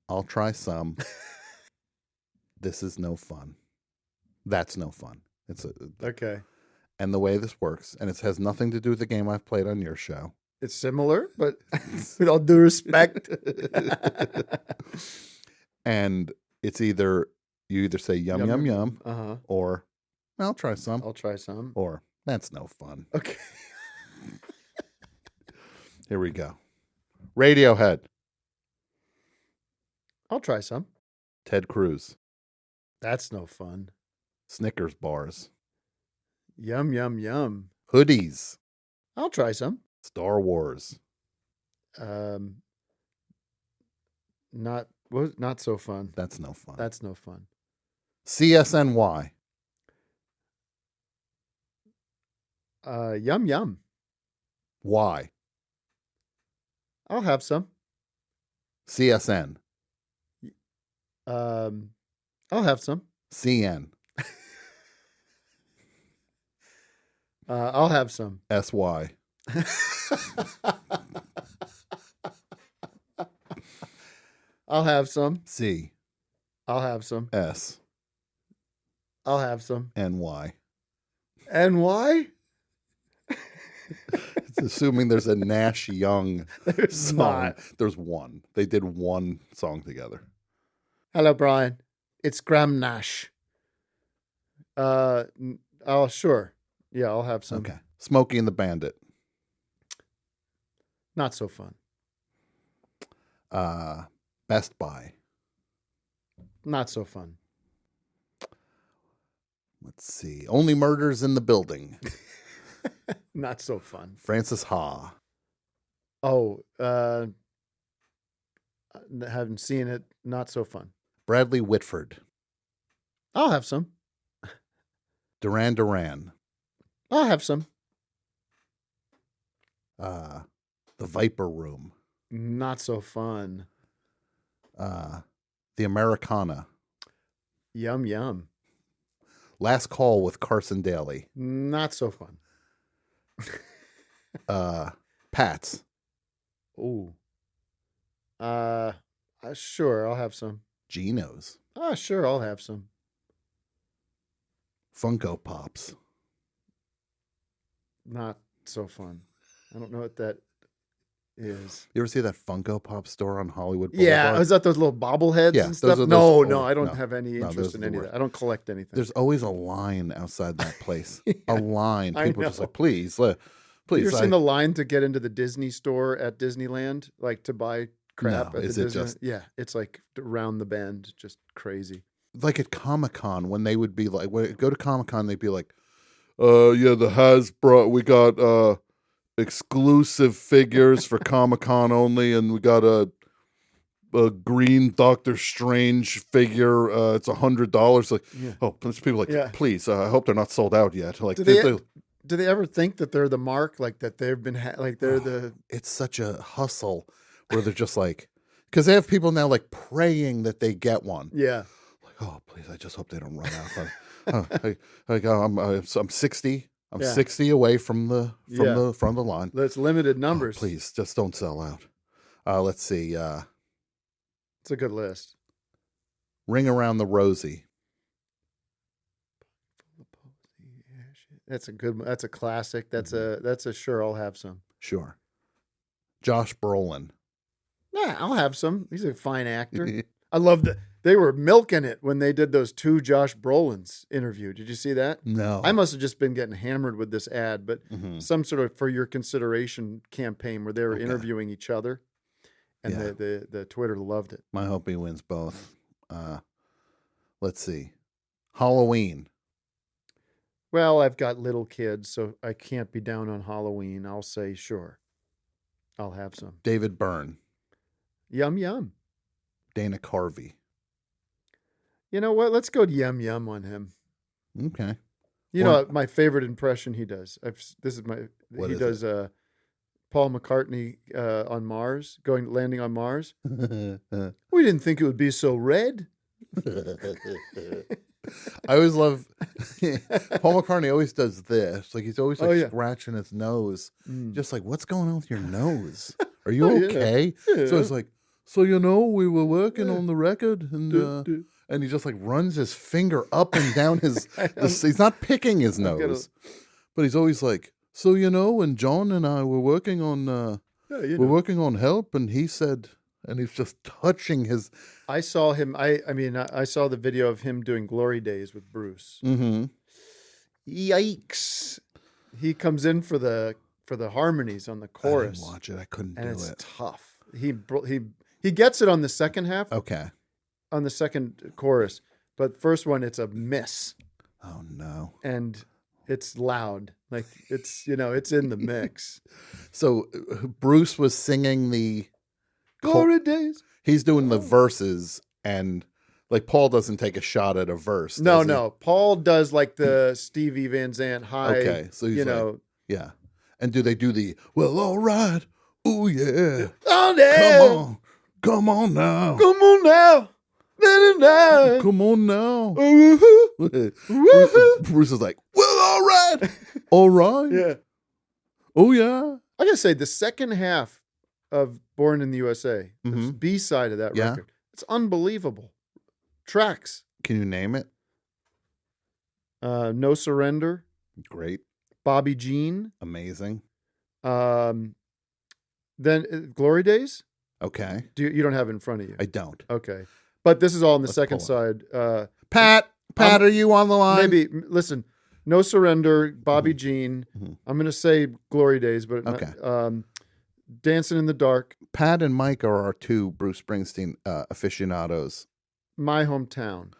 I'll try some. This is no fun. That's no fun. Okay. And the way this works, and it has nothing to do with the game I've played on your show. It's similar, but with all due respect. And it's you either say yum, yum, yum, or I'll try some. I'll try some. Or that's no fun. Okay. Here we go. Radiohead. I'll try some. Ted Cruz. That's no fun. Snickers bars. Yum, yum, yum. Hoodies. I'll try some. Star Wars. Not so fun. That's no fun. That's no fun. CSNY. Yum, yum. Why? I'll have some. CSN. I'll have some. CN. I'll have some. SY. I'll have some. C. I'll have some. S. I'll have some. NY. And why? It's assuming there's a Nash Young song. Not. There's one. They did one song together. Hello, Brian. It's Graham Nash. Oh, sure. Yeah, I'll have some. Okay. Smokey and the Bandit. Not so fun. Best Buy. Not so fun. Let's see. Only Murders in the Building. Not so fun. Francis Ha. Oh, haven't seen it. Not so fun. Bradley Whitford. I'll have some. Duran Duran. I'll have some. The Viper Room. Not so fun. The Americana. Yum, yum. Last Call with Carson Daly. Not so fun. Pats. Ooh. Sure, I'll have some. Geno's. Sure, I'll have some. Funko Pops. Not so fun. I don't know what that is. You ever see that Funko Pop store on Hollywood Yeah, Boulevard? is that those little bobbleheads Yeah, and those stuff? are No, those- I don't no. have any No, interest those are in the any of worst. that. I don't collect anything. There's always a line outside that place. Yeah, a line. I People are just know. like, please. Have you ever I- seen the line to get into the Disney store at Disneyland, like to buy crap? No, at is the it Disney? just- Yeah, it's like around the bend, just crazy. like at Comic-Con when they would be like, go to Comic-Con, they'd be like, yeah, the Hasbro, we got exclusive figures for Comic-Con only, and we got a green Doctor Strange figure. It's $100. Like, Yeah. oh, there's people like, Yeah. please, I hope they're not sold out yet. Like, Do they ever think that they're the mark, like that they've been like they're the? it's such a hustle where they're just like, because they have people now like praying that they get one. Yeah. Like, oh, please, I just hope they don't run out. I'm 60. I'm Yeah. 60 away from the Yeah. from the line. That's limited Oh, numbers. please, just don't sell out. Let's see. It's a good list. Ring Around the Rosie. That's a good. That's a classic. That's a sure. I'll have some. Sure. Josh Brolin. Yeah, I'll have some. He's a fine actor. I love that. They were milking it when they did those 2 Josh Brolin's interview. Did you see that? No. I must have just been getting hammered with this ad, but Mhm. some sort of for your consideration campaign where they were Okay. interviewing each other, and Yeah. the Twitter loved it. I hope he wins both. Let's see. Halloween. Well, I've got little kids, so I can't be down on Halloween. I'll say sure. I'll have some. David Byrne. Yum yum. Dana Carvey. You know what? Let's go yum yum on him. Okay. You Well- know my favorite impression he does. This is my. What he is does Paul McCartney on Mars, landing on Mars. We didn't think it would be so red. I always love Paul McCartney always does this. Like he's always like Oh, yeah. scratching his nose. Mm. Just like, what's going on with your nose? Are you Oh, yeah. okay? Yeah. So it's like, so we were working Yeah. on the record and Duh. and he just like runs his finger up and down his he's not picking his nose. But he's always like, so and John and I were working on Yeah, you we're know. working on Help, and he said, and he's just touching his I saw him. I saw the video of him doing Glory Days with Bruce. Yikes! He comes in for the harmonies on the I chorus, didn't watch it. I couldn't and do it's it. tough. He gets it on the second half, Okay. on the second chorus, but first one it's a miss, Oh no. and it's loud. Like it's it's in the mix. So Bruce was singing the Glory Days. he's doing the verses, and like Paul doesn't take a shot at a verse. No, does he? no. Paul does like the Stevie Van Zandt high. Okay, so he's you like- know. Yeah. And do they do the well? All right. Oh yeah. Oh, yeah. Come on now. Come on now. Na-na-na. Come on now. Woo-hoo. Woo-hoo. Bruce is like, well, all right. All right. Yeah. Oh yeah. I gotta say, the second half of Born in the USA, the Mhm. B side of that Yeah. record, it's unbelievable. Tracks. Can you name it? No Surrender, Great. Bobby Jean, Amazing. then Glory Days. Okay. You don't have it in front of you. I don't. Okay. But this is all on the Let's second pull side. Pat, are you on the line? Maybe listen. No Surrender, Bobby Jean. Mhm. I'm gonna say Glory Days, but Okay. Dancing in the Dark, Pat and Mike are our two Bruce Springsteen aficionados. My Hometown.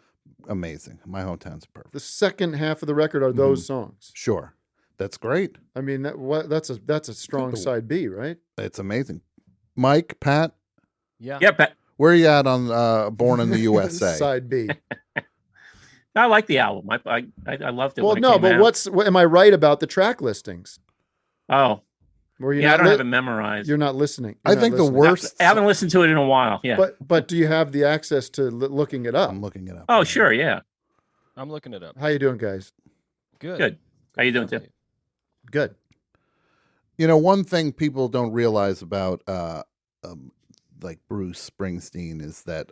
Amazing. My hometown's perfect. The second half of the record are those songs. Sure. That's great. I mean, that's a strong side B, right? It's amazing. Mike, Pat, Yeah. Yeah, but where are you at on Born in the USA? Side B. I like the album. I loved it. Well, when it no, came but out. am I right about the track listings? Oh, Where yeah, I don't have it memorized. You're not listening. I You're not think the listening. worst. I haven't listened to it in a while. Yeah. But do you have the access to looking it up? I'm looking it up. Oh, sure. Yeah. I'm looking it up. How you doing, guys? Good. Good. How you doing, Thank Tim? Good. You know, one thing people don't realize about like Bruce Springsteen is that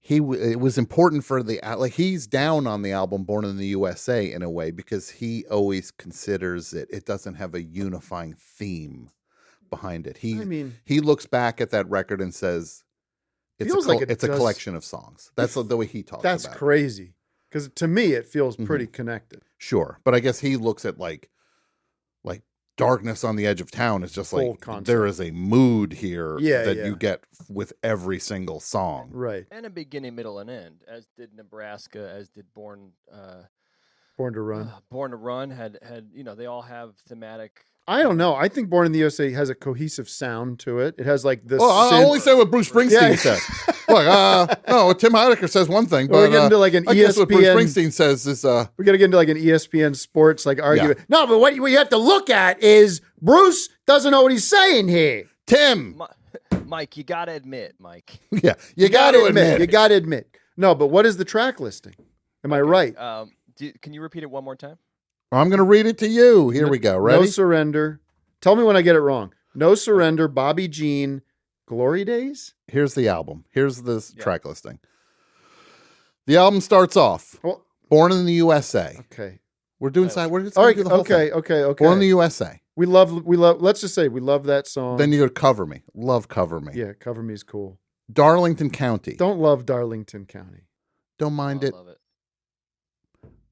it was important for like he's down on the album Born in the USA in a way because he always considers it doesn't have a unifying theme behind it. I mean, He looks back at that record and says Feels like it it's a does- collection of songs. That's the way he talks that's about it. crazy. Because to me, it feels Mhm. pretty connected. Sure. But I guess he looks at like Darkness on the Edge of Town is just Whole like concept. there is a mood here Yeah, that yeah. you get with every single song. Right. And a beginning, middle, and end, as did Nebraska, as did Born Born to Run. Born to Run had they all have thematic. I don't know. I think Born in the USA has a cohesive sound to it. It has like this. Well, I only say what Bruce Springsteen Yeah. said. Look, no, Tim Heidecker says one thing, Well, but we get into like an I guess what Bruce ESPN. Springsteen says is We got to get into like an ESPN sports like argument. No, but what you have to look at is Bruce doesn't know what he's saying here. Tim. Mike, you gotta admit, Mike. Yeah, you got to admit. You got to admit. No, but what is the track listing? Am I right? Can you repeat it one more time? I'm going to read it to you. Here we go. No Ready? Surrender. Tell me when I get it wrong. No Surrender, Bobby Jean, Glory Days? Here's the album. Here's the track listing. The album starts off Well, Born in the USA. okay. We're doing side. We're just All gonna right. do the whole Okay. thing. Okay. Okay. Born in the USA. We love. Let's just say we love that song. Then you go to Cover Me. Love Cover Me. Yeah, Cover Me is cool. Darlington County. Don't love Darlington County. Don't mind I it. love it.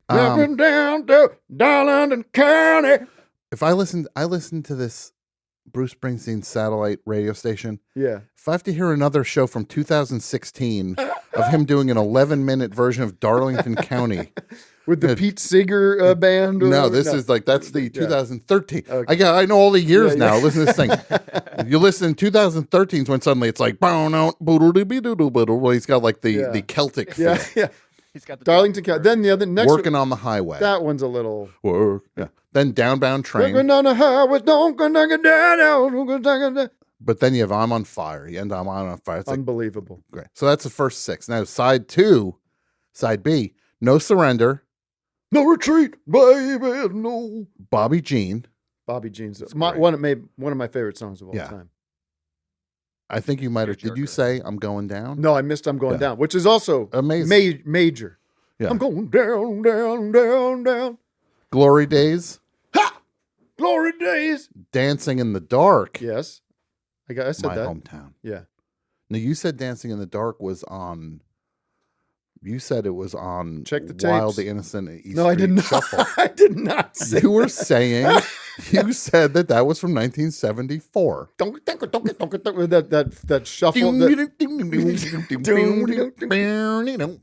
Dropping down to Darlington County. If I listen to this Bruce Springsteen satellite radio station. Yeah. If I have to hear another show from 2016 of him doing an 11-minute version of Darlington County. With the Pete Seeger band? No, that's the 2013. Okay. I know all the years now. Listen to this thing. You listen in 2013 when suddenly it's like, well, he's got like the Celtic feel. Yeah. He's got the Darlington County. Then the other next Working on the Highway. That one's a little work. Yeah. Then Downbound Train. Working on the highway, don't go down. But then you have I'm on Fire. You end I'm on Fire. It's unbelievable. Great. So that's the first 6. Now side B, No Surrender. No retreat, baby, no. Bobby Jean. Bobby Jean's one of my favorite songs of all time. I think you might have. Did you say I'm going down? No, I missed I'm going down, which is also amazing. Major. Yeah. I'm going down, down, down, down. Glory Days. Ha! Glory Days. Dancing in the Dark. Yes. I said my that. hometown. Yeah. Now you said Dancing in the Dark was on. You said it was on Check the Wild, tapes. the Innocent, East No, I Street did not. Shuffle. I did not say You were saying, you said that was from 1974. That shuffle.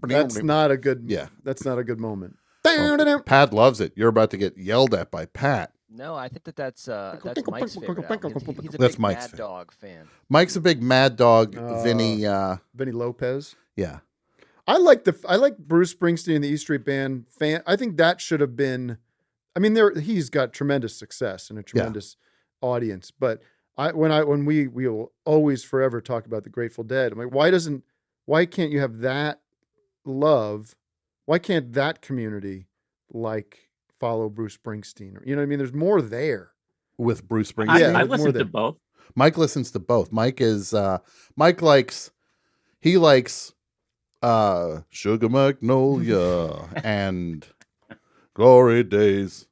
That's not a good. Yeah. That's not a good moment. Well, Pat loves it. You're about to get yelled at by Pat. No, I think that's Mike's favorite album. He's a That's big Mike's Mad Dog fan. Mike's a big Mad Dog. Vinny Lopez. Yeah. I like Bruce Springsteen and the E Street Band fan. I think that should have been. I mean, he's got tremendous success and a tremendous audience. But when we will always forever talk about the Grateful Dead. I'm like, why can't you have that love? Why can't that community follow Bruce Springsteen? You know what I mean? There's more there with Bruce Springsteen. I listen to both. Mike listens to both. Mike likes Sugar Magnolia and Glory Days,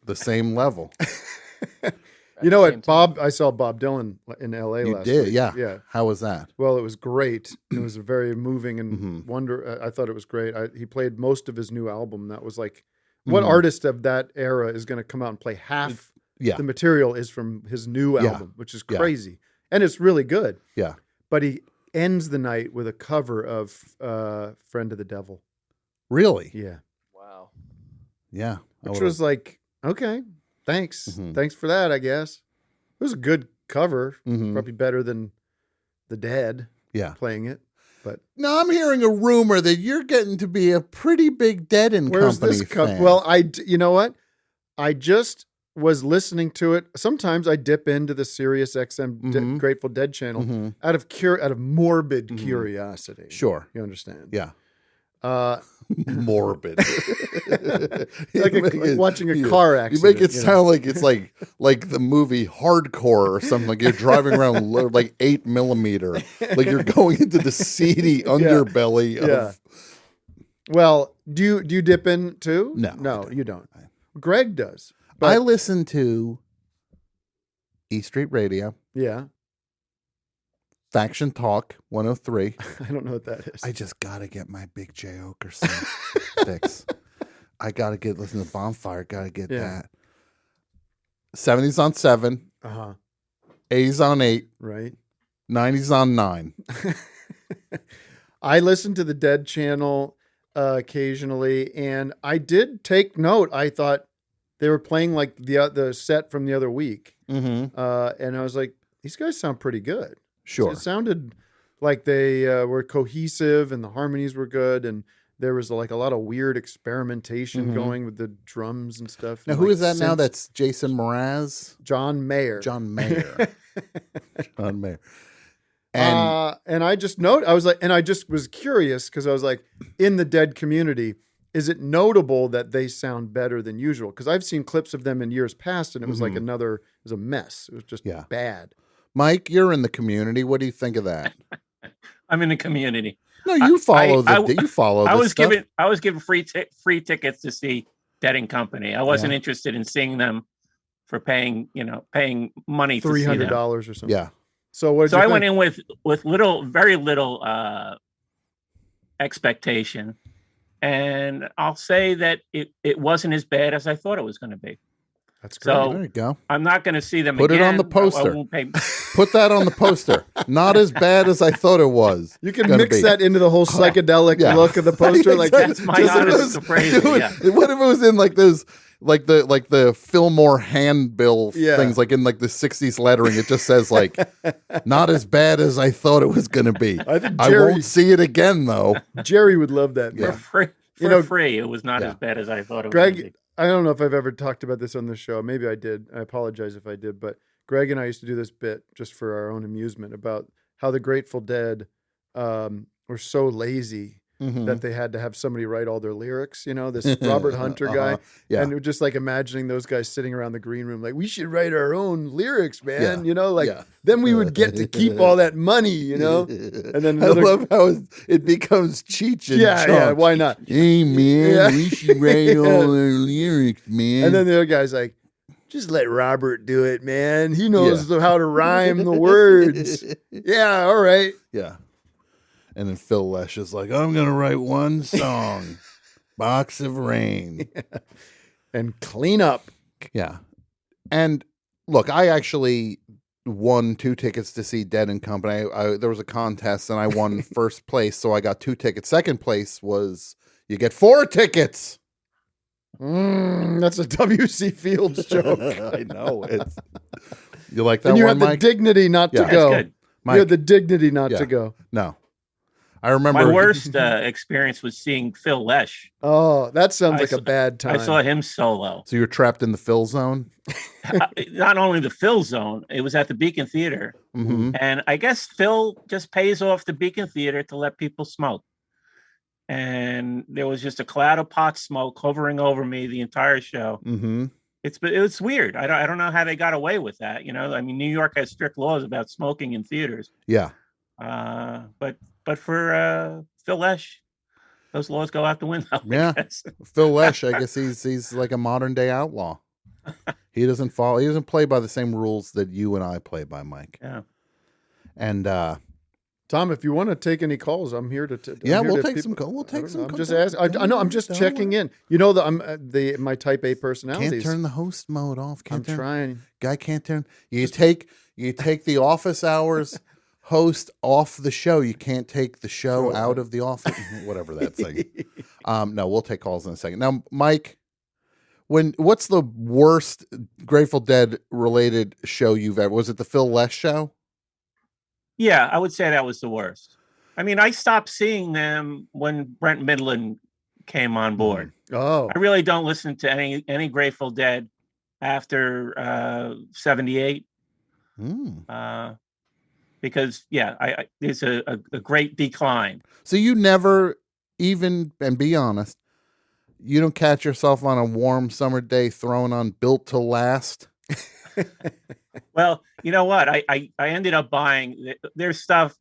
the same level. You know what, Bob? I saw Bob Dylan in L.A. last week. Yeah. How was that? Well, it was great. It was very moving and I thought it was great. He played most of his new album. That was like, what artist of that era is going to come out and play half the material is from his new album, which is crazy, and it's really good. Yeah, but he ends the night with a cover of "Friend of the Devil." Really? Yeah. Wow. Yeah. Which was like, okay, thanks. Thanks for that, I guess. It was a good cover. Probably better than the Dead playing it. But now I'm hearing a rumor that you're getting to be a pretty big Dead and Company fan. Well, you know what? I just was listening to it. Sometimes I dip into the Sirius XM Grateful Dead channel out of morbid curiosity. Sure. You understand? Yeah. Morbid. like watching a car accident. You make it sound like it's like the movie Hardcore or something. Like you're driving around like 8 millimeter. Like you're going into the seedy underbelly of. Well, do you dip in too? No, you don't. Greg does. But I listen to E Street Radio. Yeah. Faction Talk 103. I don't know what that is. I just gotta get my Big J Okerson fix. I gotta listen to Bonfire. Gotta get that. 70s on 7. 80s on 8. Right. 90s on 9. I listen to the Dead channel occasionally, and I did take note. I thought they were playing like the set from the other week, and I was like, these guys sound pretty good. Sure. It sounded like they were cohesive and the harmonies were good. And there was like a lot of weird experimentation going with the drums and stuff. Now, and who is that now? That's Jason Mraz? John Mayer. John Mayer. And I just I just was curious because I was like, in the Dead community, is it notable that they sound better than usual? Because I've seen clips of them in years past and it was like it was a mess. It was just bad. Mike, you're in the community. What do you think of that? I'm in the community. No, you follow you follow. I was given free tickets to see Dead and Company. I wasn't interested in seeing them for paying money to see them. $300 or something. Yeah. So what? So I went in with very little expectation, and I'll say that it wasn't as bad as I thought it was going to be. That's great. So There you go. I'm not going to see them Put again. it on the poster. I won't pay. Put that on the poster. Not as bad as I thought it was. You can mix that into the whole psychedelic look of the poster. Like That's my honest appraisal. Yeah. What if it was in like those, like the Fillmore handbill things, like in like the '60s lettering? It just says like, "Not as bad as I thought it was going to be." I think I won't see it again though. Jerry would love that. Yeah. For free, it was not as bad as I thought it was. Greg, I don't know if I've ever talked about this on the show. Maybe I did. I apologize if I did. But Greg and I used to do this bit just for our own amusement about how the Grateful Dead were so lazy that they had to have somebody write all their lyrics. You know, this Robert Hunter guy. Yeah. And just like imagining those guys sitting around the green room, like, we should write our own lyrics, man. Yeah. You know, like then we would get to keep all that money, you know? And then I love how it becomes Cheech and Chong. yeah, why not? Hey man, we should write all our lyrics, man. And then the other guy's like, just let Robert do it, man. He knows how to rhyme the words. Yeah, all right. Yeah. And then Phil Lesh is like, I'm going to write one song, Box of Rain. And clean up. Yeah. And look, I actually won 2 tickets to see Dead and Company. There was a contest and I won first place, so I got 2 tickets. Second place was you get 4 tickets. That's a W.C. Fields joke. I know. You like that and you one, had Mike? the dignity not to That's go. good. Mike? You had the dignity not to go. No. I remember My worst experience was seeing Phil Lesh. Oh, that sounds like a bad time. I saw him solo. So you're trapped in the Phil zone? Not only the Phil zone, it was at the Beacon Theater. Mm-hmm. And I guess Phil just pays off the Beacon Theater to let people smoke. And there was just a cloud of pot smoke hovering over me the entire show. Mm-hmm. It's weird. I don't know how they got away with that. You know, I mean, New York has strict laws about smoking in theaters. Yeah. But for Phil Lesh, those laws go out the window. Yeah. Phil Lesh, I guess he's like a modern day outlaw. He doesn't play by the same rules that you and I play by, Mike. Yeah. And Tom, if you want to take any calls, I'm here to. we'll take some calls. We'll take some I'm calls. just asking. I know. I'm just checking in. You know that my type A personalities. Can't turn the host mode off. Trying. Guy can't turn. You take the office hours host off the show. You can't take the show out of the office. Whatever that thing. No, we'll take calls in a second. Now, Mike, what's the worst Grateful Dead related show you've ever? Was it the Phil Lesh show? Yeah, I would say that was the worst. I mean, I stopped seeing them when Brent Midland came on board. Oh, I really don't listen to any Grateful Dead after 78. Because it's a great decline. So you never even, and be honest, you don't catch yourself on a warm summer day throwing on Built to Last? Well, you know what? I ended up buying their stuff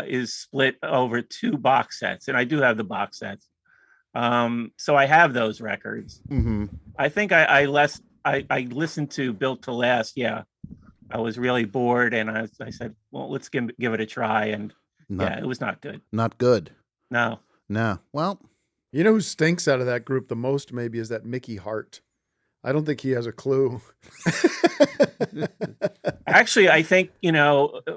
is split over 2 box sets, and I do have the box sets. So I have those records. Mm-hmm. I think I listened to Built to Last. Yeah, I was really bored, and I said, well, let's give it a try, and it was not good. Not good. No. Well, you know who stinks out of that group the most? Maybe is that Mickey Hart. I don't think he has a clue. Actually, I think,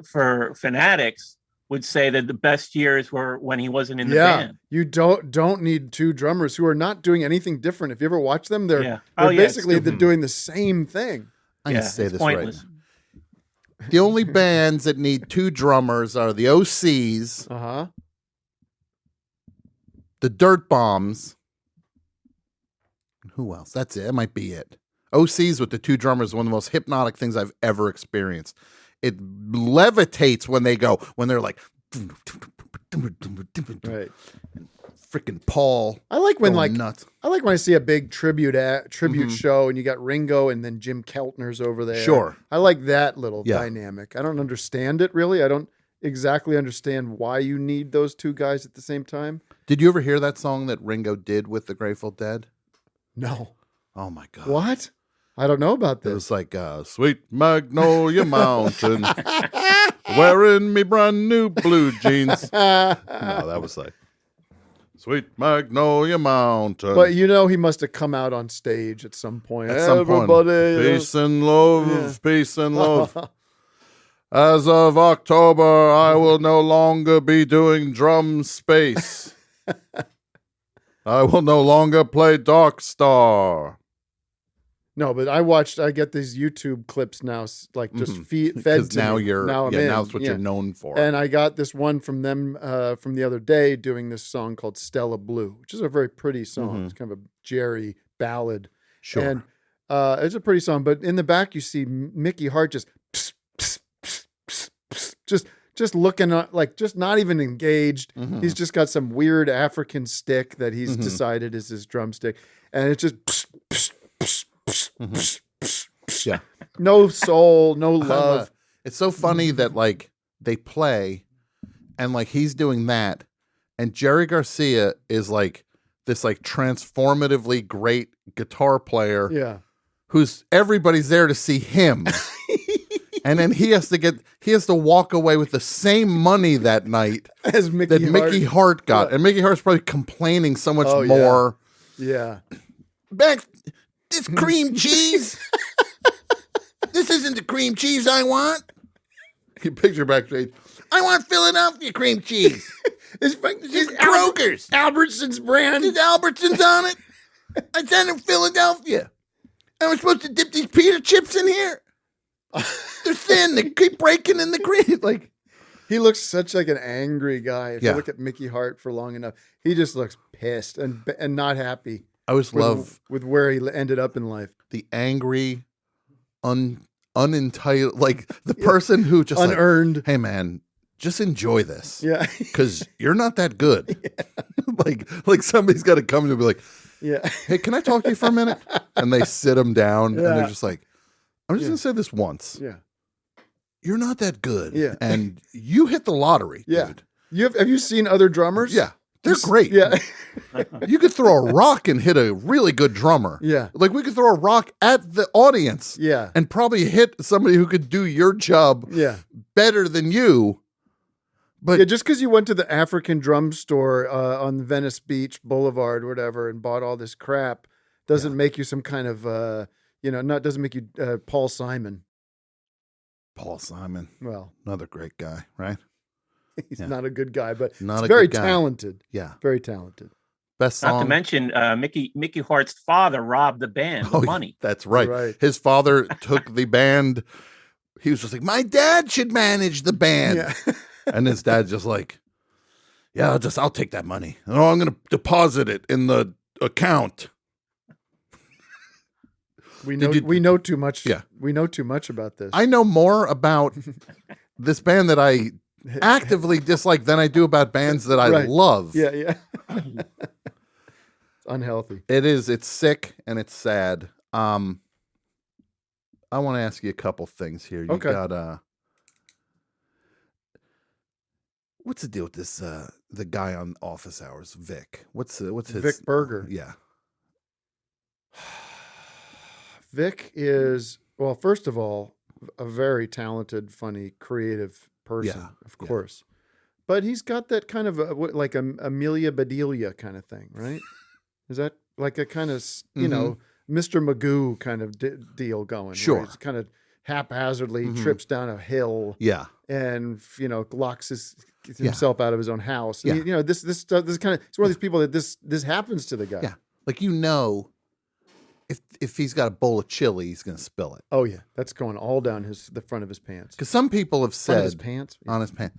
for fanatics would say that the best years were when he wasn't in the band. You don't need 2 drummers who are not doing anything different. If you ever watch them, they're basically they're doing the same thing. I can say this pointless. right. The only bands that need 2 drummers are the OCs, the Dirt Bombs. Who else? That's it. That might be it. OCs with the 2 drummers is one of the most hypnotic things I've ever experienced. It levitates when they're like, right. Freaking Paul. I like when nuts. I like when I see a big tribute show and you got Ringo and then Jim Keltner's over there. Sure. I like that little dynamic. I don't understand it really. I don't exactly understand why you need those 2 guys at the same time. Did you ever hear that song that Ringo did with the Grateful Dead? No. Oh my God. What? I don't know about It this. was like Sweet Magnolia Mountain, wearing me brand new blue jeans. No, that was like Sweet Magnolia Mountain. But you know he must have come out on stage at some point. At some point, Everybody, peace and love, Yeah. peace and love. As of October, I will no longer be doing drum space. I will no longer play Dark Star. No, but I get these YouTube clips now, like just fed Because to now me. you're, now I'm yeah, in. now it's what Yeah. you're known for. And I got this one from them from the other day doing this song called Stella Blue, which is a very pretty song. It's kind of a Jerry ballad. Sure. And it's a pretty song, but in the back you see Mickey Hart just looking at, like, just not even engaged. He's just got some weird African stick that he's decided is his drumstick, and it's just Yeah. no soul, no love. It's so funny that like they play and like he's doing that and Jerry Garcia is like this like transformatively great guitar player Yeah. who's everybody's there to see him. And then he has to walk away with the same money that night As Mickey that Hart. Mickey Hart got. Yeah. And Mickey Hart's probably complaining so much Oh, yeah. more. Yeah. Back this cream cheese. This isn't the cream cheese I want. You picture backstage. I want Philadelphia cream cheese. It's Kroger's. Albertson's brand. There's Albertsons on it. I sent in Philadelphia. And we're supposed to dip these pita chips in here. They're thin. They keep breaking in the cream. Like, He looks such like an angry guy. If Yeah. you look at Mickey Hart for long enough, he just looks pissed and not happy I always love with where he ended up in life. the angry, unentitled, like the person who just Unearned. like, hey man, just enjoy this. Yeah. Because you're not that good. like somebody's got to come and be like, Yeah. hey, can I talk to you for a minute? And they sit them down and Yeah. they're just like, I'm just Yeah. going to say this once. Yeah. You're not that good. Yeah. And you hit the lottery, Yeah. dude. Have you seen other drummers? Yeah. They're great. Yeah. You could throw a rock and hit a really good drummer. Yeah. Like we could throw a rock at the audience Yeah. and probably hit somebody who could do your job Yeah. better than you. But Yeah, just because you went to the African drum store on Venice Beach Boulevard or whatever and bought all this crap doesn't make you some kind of, doesn't make you Paul Simon. Paul Simon, Well, another great guy, right? he's Yeah. not a good guy, but Not he's a very good guy. talented. Yeah. Very talented. Best Not song. to mention, Mickey Hart's father robbed the band of money. That's right. Right. His father took the band. He was just like, my dad should manage the band. Yeah. And his dad's just like, yeah, I'll take that money. Oh, I'm going to deposit it in the account. We Did know you- we know too much. Yeah. We know too much about this. I know more about this band that I actively dislike than I do about bands that I Right. love. Yeah, yeah. It's unhealthy. It's sick and it's sad. I want to ask you a couple things here. You Okay. got what's the deal with this the guy on Office Hours, Vic? What's his Vic Berger. Yeah. Vic is, well, first of all, a very talented, funny, creative person, Yeah, of yeah. course. But he's got that kind of like a Amelia Bedelia kind of thing, right? Is that like a kind of, Mr. Magoo kind of deal going? where Sure. He's kind of haphazardly trips down a hill Yeah. and, locks himself out of his own house. And, Yeah. this stuff, this kind of, it's one of these people that this happens to the guy. Yeah. Like if he's got a bowl of chili, he's going to spill it. Oh yeah, that's going all down the front of his pants. Because some people have Front of his said pants. on his pants.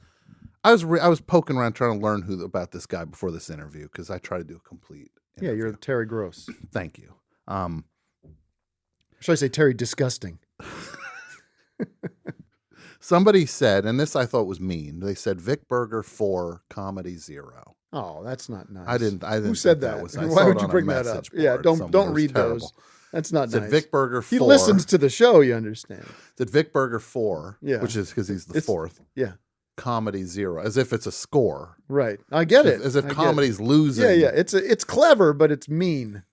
I was poking around trying to learn about this guy before this interview because I try to do a complete. Yeah, interview. you're Terry Gross. Thank you. Should I say Terry Disgusting? Somebody said, and this I thought was mean. They said Vic Berger 4, Comedy 0. Oh, that's not nice. I didn't. Who said think that? Was, I Why saw would it you on a bring that up? message Yeah, board don't somewhere. It was read terrible. those. That's not Said nice. Vic Berger 4. He listens to the show. You understand? Said Vic Berger 4. Yeah. Which is because he's the It's- fourth. Yeah, Comedy 0, as if it's a score. right. I get it. As if I get it. comedy's losing. Yeah, yeah. It's clever, but it's mean.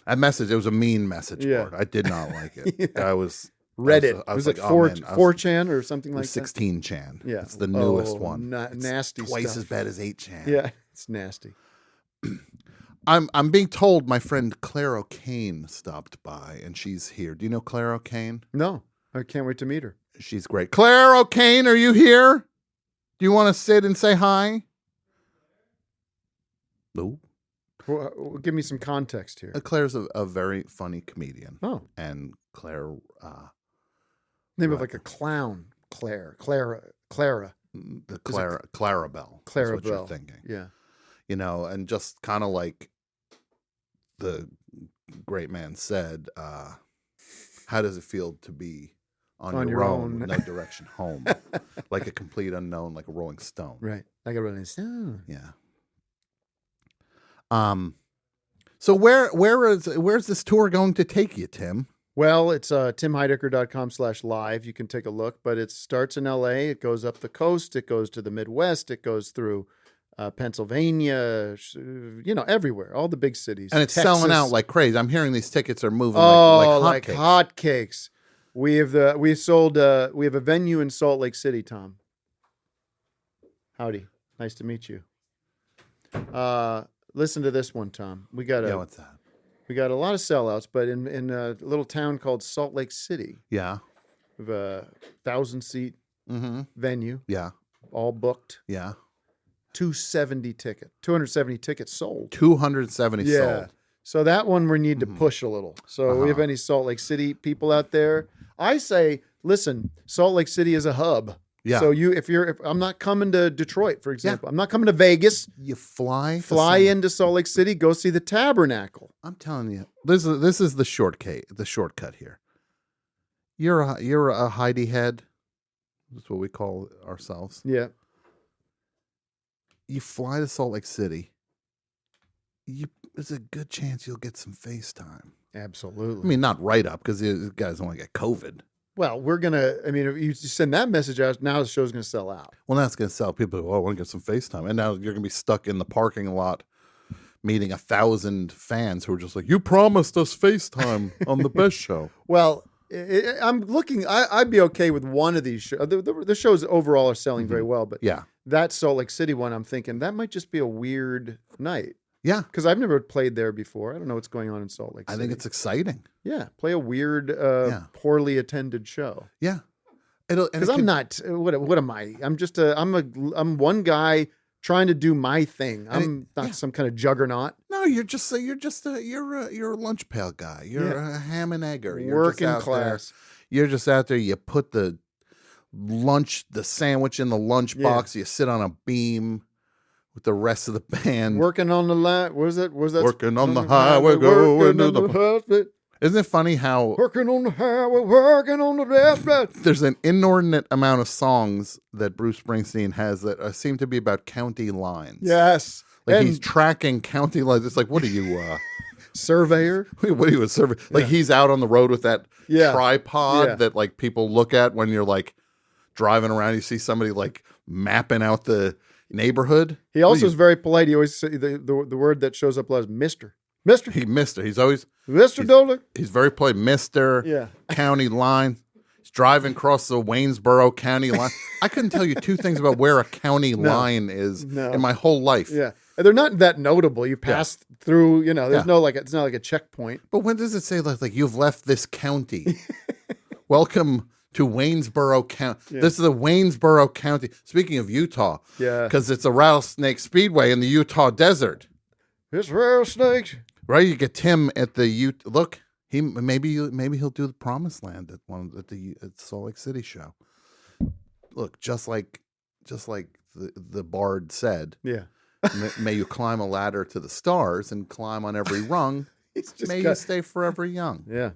That message, it was a mean message Yeah. board. I did not like it. Yeah. I was Reddit. I Was was it like, oh, man, 4chan or something like that? 16chan. Yeah. It's the newest Oh, one. It's nasty twice stuff. as bad as 8chan. Yeah, it's nasty. I'm being told my friend Claire O'Kane stopped by, and she's here. Do you know Claire O'Kane? No, I can't wait to meet her. She's great. Claire O'Kane, are you here? Do you want to sit and say hi? No. Well, give me some context here. Claire's a very funny comedian. Oh, And Claire, name of right. like a clown. Clara. Clarabelle. That's what you're Clarabelle. thinking. Yeah. You know, and just kind of like the great man said, how does it feel to be on your own with no direction home? Like a complete unknown, like a Rolling Stone. Right. Like a Rolling Stone. Yeah. So where's this tour going to take you, Tim? Well, it's timheidecker.com/live. You can take a look, but it starts in LA. It goes up the coast. It goes to the Midwest. It goes through Pennsylvania, everywhere, all the big cities. And it's Texas. selling out like crazy. I'm hearing these tickets are moving Oh, like like hotcakes. hotcakes. We have a venue in Salt Lake City, Tom. Howdy. Nice to meet you. Listen to this one, Tom. We got What's that? we got a lot of sellouts, but in a little town called Salt Lake City, Yeah. we have a 1,000-seat venue, Yeah. all booked. Yeah. 270 tickets sold. 270 sold. So that one we need to push a little. So we have any Salt Lake City people out there? I say, listen, Salt Lake City is a hub. Yeah. So if I'm not coming to Detroit, for example, I'm not coming to Vegas. You fly Fly into Salt Lake City, go see the Tabernacle. I'm telling you, this is the shortcut here. You're a Heidi head. That's what we call ourselves. Yeah. You fly to Salt Lake City. There's a good chance you'll get some FaceTime. Absolutely. I mean, not right up because you guys don't want to get COVID. Well, if you send that message out, now the show's going to sell out. Well, that's going to sell. People go, I want to get some FaceTime. And now you're going to be stuck in the parking lot meeting 1,000 fans who are just like, you promised us FaceTime on the best show. Well, I'm looking, I'd be okay with one of these shows. The shows overall are selling very well, but Yeah. that Salt Lake City one, I'm thinking that might just be a weird night. Yeah. Because I've never played there before. I don't know what's going on in Salt Lake I City. think it's exciting. Yeah, play a weird, poorly attended show. Yeah. Because I'm not. What am I? I'm one guy trying to do my thing. I'm not some kind of juggernaut. No, you're a lunch pail guy. You're a ham and egger. You're Working just out class. There. You're just out there. You put the sandwich in the lunch box. You sit on a beam with the rest of the band. Working on the line. What is that? Working on the highway, going to the. hospital. Isn't it funny how Working on the highway, working on the left. there's an inordinate amount of songs that Bruce Springsteen has that seem to be about county lines? Yes. Like And he's tracking county lines. It's like, what are you, surveyor. what are you, a survey? Like he's out on the road with that tripod that like people look at when you're like driving around. You see somebody like mapping out the neighborhood. He also is very polite. He always say the word that shows up a lot is Mister. Mister. He's always Mr. Dolan. He's very polite. Mr. Yeah. County line. He's driving across the Waynesboro County line. I couldn't tell you two things about where a county line is in my whole life. Yeah. And they're not that notable. You pass through, there's no it's not like a checkpoint. But when does it say like you've left this county? Welcome to Waynesboro County. Yeah. This is the Waynesboro County. Speaking of Utah. Yeah. Because it's a rattlesnake speedway in the Utah desert. It's rattlesnakes. Right? You get Tim at the look. Maybe he'll do the Promised Land at the Salt Lake City show. Look, just like the bard said. Yeah. May you climb a ladder to the stars and climb on every rung. May you stay forever young. Yeah.